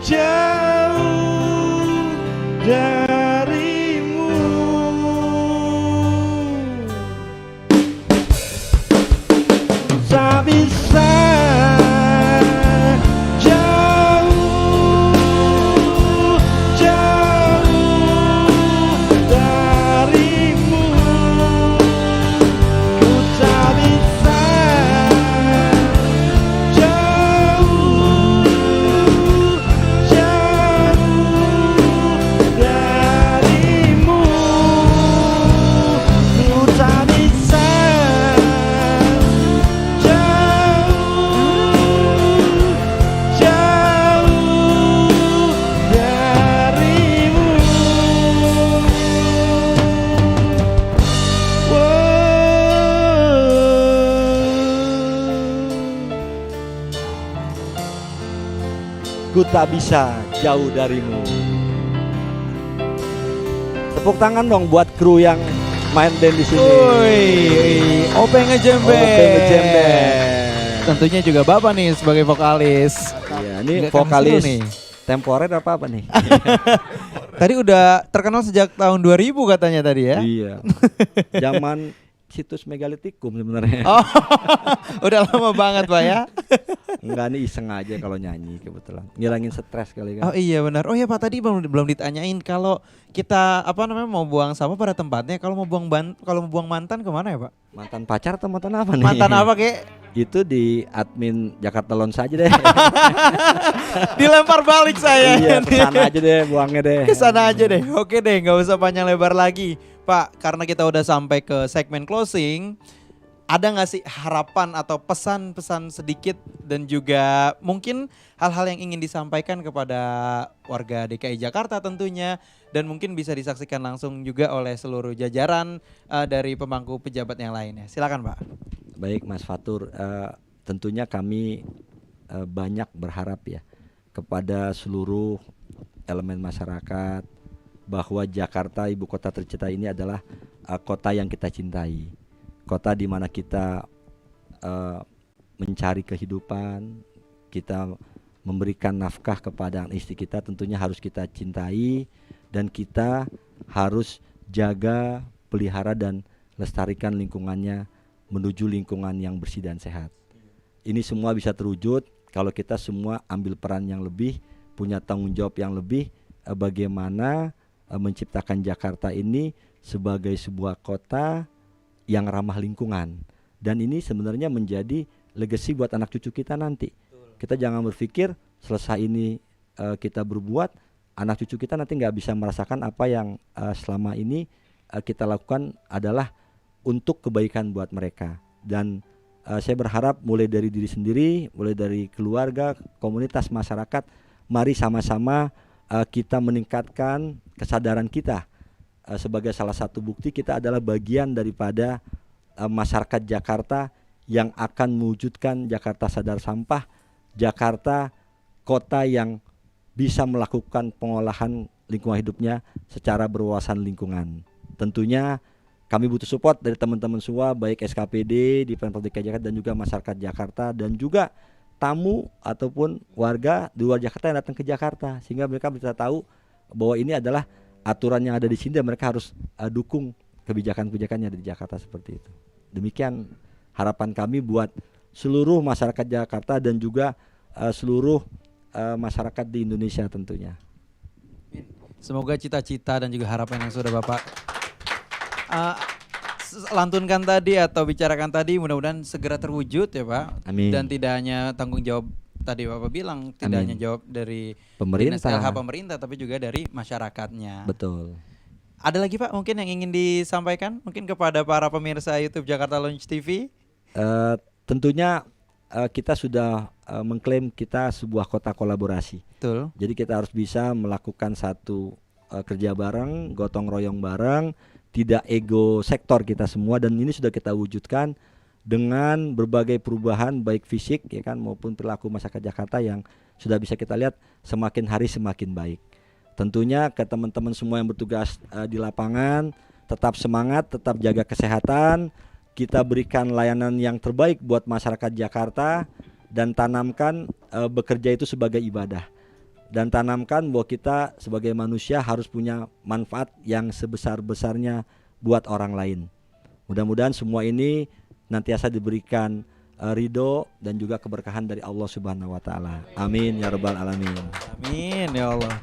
S5: jauh darimu. Tak bisa. Jauh, jauh darimu, ku tak bisa. Jauh, jauh darimu, ku tak bisa. Jauh, ku tak bisa jauh darimu. Tepuk tangan dong buat kru yang main band di sini.
S6: Ope ngejembe.
S5: Ope ngejembe.
S6: Tentunya juga Bapak nih sebagai vokalis.
S5: Iya, ini
S6: Nggak kan
S5: vokalis
S6: seru nih.
S5: temporer apa nih?
S6: Tadi udah terkenal sejak tahun 2000 katanya tadi ya.
S5: Iya. Zaman situs megalitikum sebenarnya.
S6: Oh, udah lama banget Pak ya.
S5: Enggak, nih iseng aja kalau nyanyi kebetulan. Ngilangin stres kali kan.
S6: Oh iya benar. Oh ya Pak, tadi belum ditanyain kalau kita mau buang sampah pada tempatnya, kalau mau buang mantan kemana ya Pak?
S5: Mantan pacar atau mantan apa nih?
S6: Mantan apa kek?
S5: Itu di admin Jakarta Lounge aja deh.
S6: Dilempar balik saya.
S5: Iya, kesana aja deh, buangnya deh.
S6: Kesana aja deh. Oke deh, nggak usah panjang lebar lagi. Pak, karena kita udah sampai ke segmen closing, ada nggak sih harapan atau pesan-pesan sedikit dan juga mungkin hal-hal yang ingin disampaikan kepada warga DKI Jakarta tentunya, dan mungkin bisa disaksikan langsung juga oleh seluruh jajaran dari pemangku pejabat yang lainnya. Silakan Pak.
S5: Baik Mas Fatur, tentunya kami banyak berharap ya kepada seluruh elemen masyarakat bahwa Jakarta, ibu kota tercinta ini adalah kota yang kita cintai, kota di mana kita mencari kehidupan, kita memberikan nafkah kepada istri kita, tentunya harus kita cintai dan kita harus jaga, pelihara dan lestarikan lingkungannya menuju lingkungan yang bersih dan sehat. Ini semua bisa terwujud kalau kita semua ambil peran yang lebih, punya tanggung jawab yang lebih, bagaimana menciptakan Jakarta ini sebagai sebuah kota yang ramah lingkungan. Dan ini sebenarnya menjadi legacy buat anak cucu kita nanti. Kita jangan berpikir selesai ini kita berbuat, anak cucu kita nanti nggak bisa merasakan apa yang selama ini kita lakukan adalah untuk kebaikan buat mereka. Dan saya berharap mulai dari diri sendiri, mulai dari keluarga, komunitas, masyarakat, mari sama-sama kita meningkatkan kesadaran kita. Sebagai salah satu bukti kita adalah bagian daripada masyarakat Jakarta yang akan mewujudkan Jakarta sadar sampah, Jakarta kota yang bisa melakukan pengolahan lingkungan hidupnya secara berwawasan lingkungan. Tentunya kami butuh support dari teman-teman semua, baik SKPD di Pemprov DKI Jakarta dan juga masyarakat Jakarta, dan juga tamu ataupun warga di luar Jakarta yang datang ke Jakarta, sehingga mereka bisa tahu bahwa ini adalah aturan yang ada di sini dan mereka harus dukung kebijakan-kebijakan yang ada di Jakarta seperti itu. Demikian harapan kami buat seluruh masyarakat Jakarta dan juga seluruh masyarakat di Indonesia tentunya.
S6: Semoga cita-cita dan juga harapan yang sudah Bapak lantunkan tadi atau bicarakan tadi mudah-mudahan segera terwujud ya Pak.
S5: Amin.
S6: Dan tidak hanya tanggung jawab tadi Bapak bilang, tidak hanya jawab dari
S5: pemerintah,
S6: LH pemerintah, tapi juga dari masyarakatnya.
S5: Betul.
S6: Ada lagi Pak mungkin yang ingin disampaikan mungkin kepada para pemirsa YouTube Jakarta Lounge TV?
S5: Tentunya kita sudah mengklaim kita sebuah kota kolaborasi.
S6: Betul.
S5: Jadi kita harus bisa melakukan satu kerja bareng, gotong royong bareng, tidak ego sektor kita semua, dan ini sudah kita wujudkan dengan berbagai perubahan baik fisik ya kan maupun perilaku masyarakat Jakarta yang sudah bisa kita lihat semakin hari semakin baik. Tentunya ke teman-teman semua yang bertugas di lapangan, tetap semangat, tetap jaga kesehatan, kita berikan layanan yang terbaik buat masyarakat Jakarta, dan tanamkan bekerja itu sebagai ibadah. Dan tanamkan bahwa kita sebagai manusia harus punya manfaat yang sebesar-besarnya buat orang lain. Mudah-mudahan semua ini nantiasa diberikan ridho dan juga keberkahan dari Allah Subhanahu wa taala. Amin ya rabbal alamin.
S6: Amin ya Allah.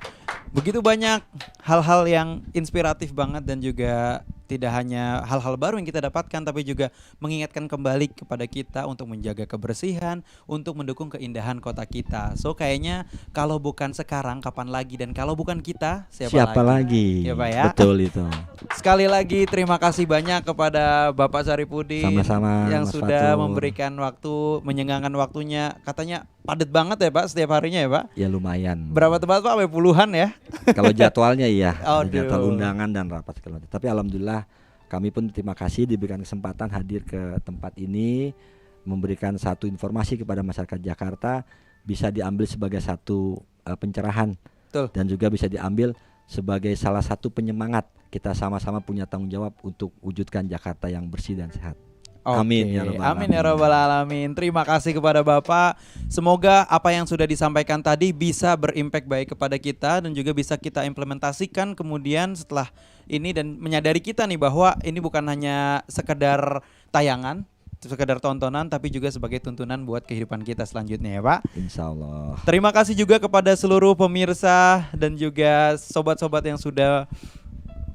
S6: Begitu banyak hal-hal yang inspiratif banget dan juga tidak hanya hal-hal baru yang kita dapatkan, tapi juga mengingatkan kembali kepada kita untuk menjaga kebersihan, untuk mendukung keindahan kota kita. So kayaknya kalau bukan sekarang kapan lagi, dan kalau bukan kita siapa lagi? Ya Pak ya.
S5: Betul itu.
S6: Sekali lagi terima kasih banyak kepada Bapak Saripudin
S5: Sama-sama,
S6: yang
S5: Mas
S6: sudah
S5: Fatur.
S6: memberikan waktu, menyengangkan waktunya. Katanya padat banget ya Pak setiap harinya ya Pak?
S5: Ya lumayan.
S6: Berapa tempat Pak? Sampai puluhan ya?
S5: Kalau jadwalnya iya,
S6: Aduh.
S5: jadwal undangan dan rapat segala macam. Tapi alhamdulillah kami pun terima kasih diberikan kesempatan hadir ke tempat ini, memberikan satu informasi kepada masyarakat Jakarta, bisa diambil sebagai satu pencerahan.
S6: Betul.
S5: Dan juga bisa diambil sebagai salah satu penyemangat kita sama-sama punya tanggung jawab untuk wujudkan Jakarta yang bersih dan sehat. Amin ya rabbal
S6: Amin ya rabbal alamin. Terima kasih kepada Bapak. Semoga apa yang sudah disampaikan tadi bisa berimpact baik kepada kita dan juga bisa kita implementasikan kemudian setelah ini dan menyadari kita nih bahwa ini bukan hanya sekedar tayangan, sekedar tontonan, tapi juga sebagai tuntunan buat kehidupan kita selanjutnya ya Pak.
S5: Insya Allah.
S6: Terima kasih juga kepada seluruh pemirsa dan juga sobat-sobat yang sudah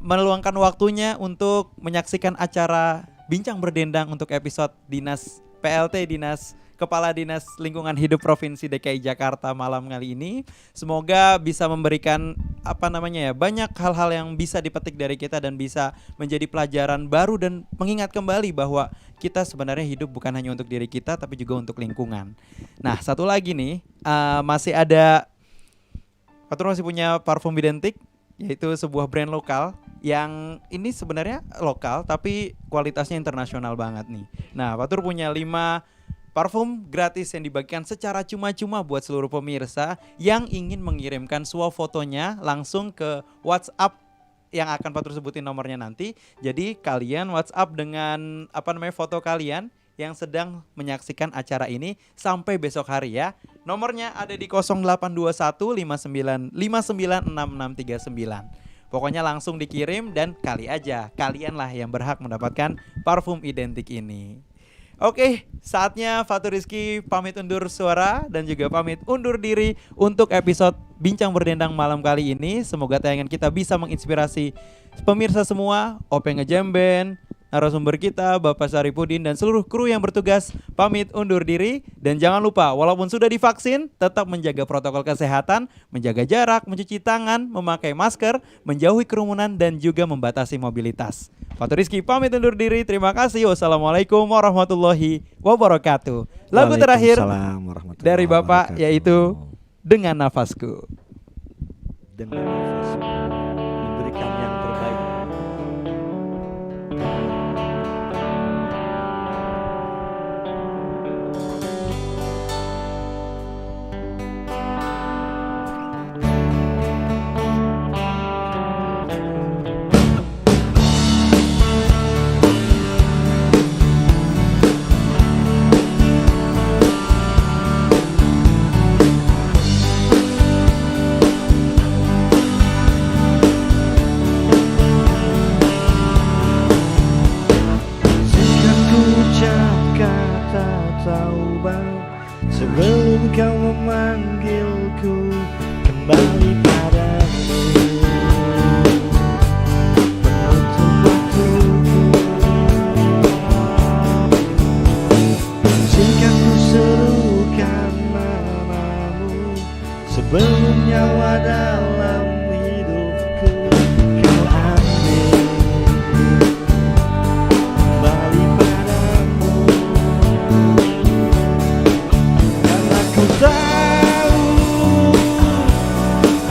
S6: meluangkan waktunya untuk menyaksikan acara Bincang Berdendang untuk episode Dinas PLT Dinas Kepala Dinas Lingkungan Hidup Provinsi DKI Jakarta malam kali ini. Semoga bisa memberikan banyak hal-hal yang bisa dipetik dari kita dan bisa menjadi pelajaran baru dan mengingat kembali bahwa kita sebenarnya hidup bukan hanya untuk diri kita tapi juga untuk lingkungan. Nah, satu lagi nih, masih ada Fatur masih punya parfum identik, yaitu sebuah brand lokal yang ini sebenarnya lokal tapi kualitasnya internasional banget nih. Nah, Fatur punya 5 parfum gratis yang dibagikan secara cuma-cuma buat seluruh pemirsa yang ingin mengirimkan fotonya langsung ke WhatsApp yang akan Fatur sebutin nomornya nanti. Jadi kalian WhatsApp dengan foto kalian yang sedang menyaksikan acara ini sampai besok hari ya. Nomornya ada di 0821 59 596639. Pokoknya langsung dikirim dan kali aja kalianlah yang berhak mendapatkan parfum identik ini. Oke, saatnya Fatur Rizky pamit undur suara dan juga pamit undur diri untuk episode Bincang Berdendang malam kali ini. Semoga tayangan kita bisa menginspirasi pemirsa semua, Openg Ngejam Band, narasumber kita Bapak Saripudin dan seluruh kru yang bertugas pamit undur diri. Dan jangan lupa walaupun sudah divaksin tetap menjaga protokol kesehatan, menjaga jarak, mencuci tangan, memakai masker, menjauhi kerumunan dan juga membatasi mobilitas. Fatur Rizky pamit undur diri. Terima kasih. Wassalamualaikum warahmatullahi wabarakatuh. Lagu terakhir dari Bapak yaitu Dengan Nafasku.
S5: Dengan nafasku memberikan yang terbaik. Sebelum kau memanggilku kembali padamu, menutup waktuku. Jika ku serukan namamu sebelum nyawa dalam hidupku kau ambil kembali padamu. Ku tahu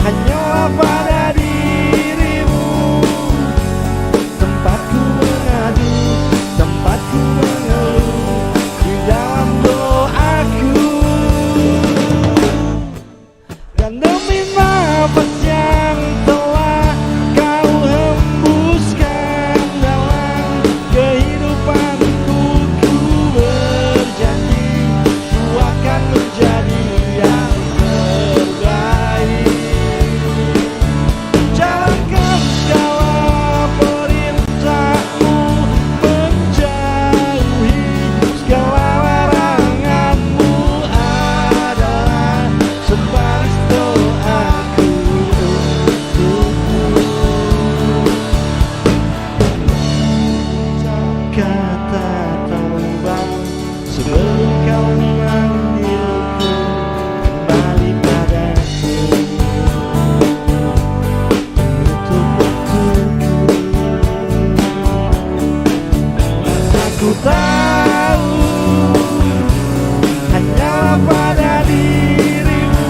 S5: hanyalah pada dirimu tempatku mengadu, tempatku mengeluh di dalam doaku. Dan demi nafas yang telah kau hembuskan dalam kehidupanku, ku berjanji ku akan menjadi yang terbaik. Jalankan segala perintahmu, menjauhi segala laranganmu adalah sebaris doaku untukmu. Kata taubat sebelum kau memanggilku kembali padaku, menutup waktuku. Aku tahu hanyalah pada dirimu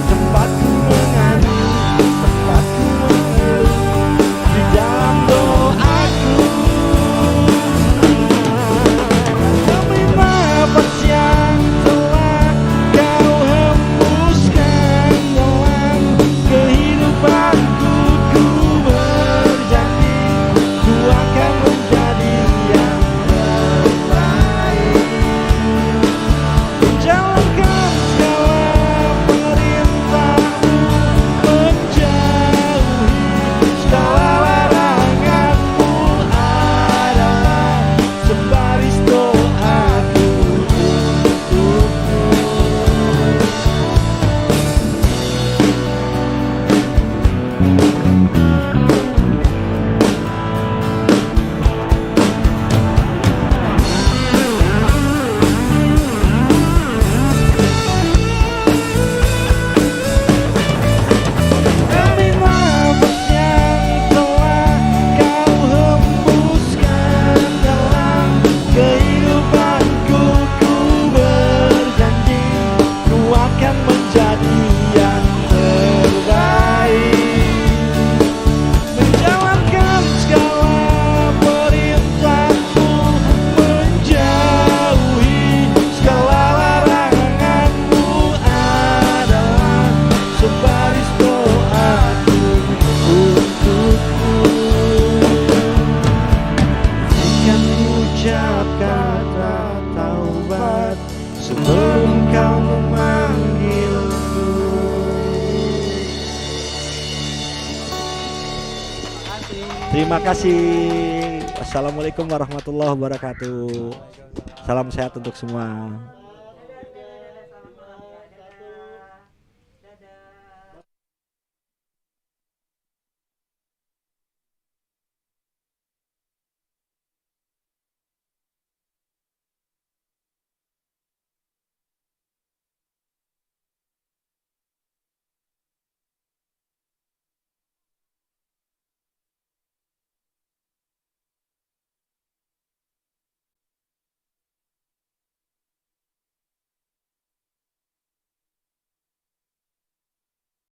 S5: tempatku mengadu, tempatku mengeluh di dalam doaku. Demi nafas yang telah kau hembuskan
S7: ucap kata taubat sebelum kau memanggilku. Terima kasih. Assalamualaikum warahmatullahi wabarakatuh. Salam sehat untuk semua.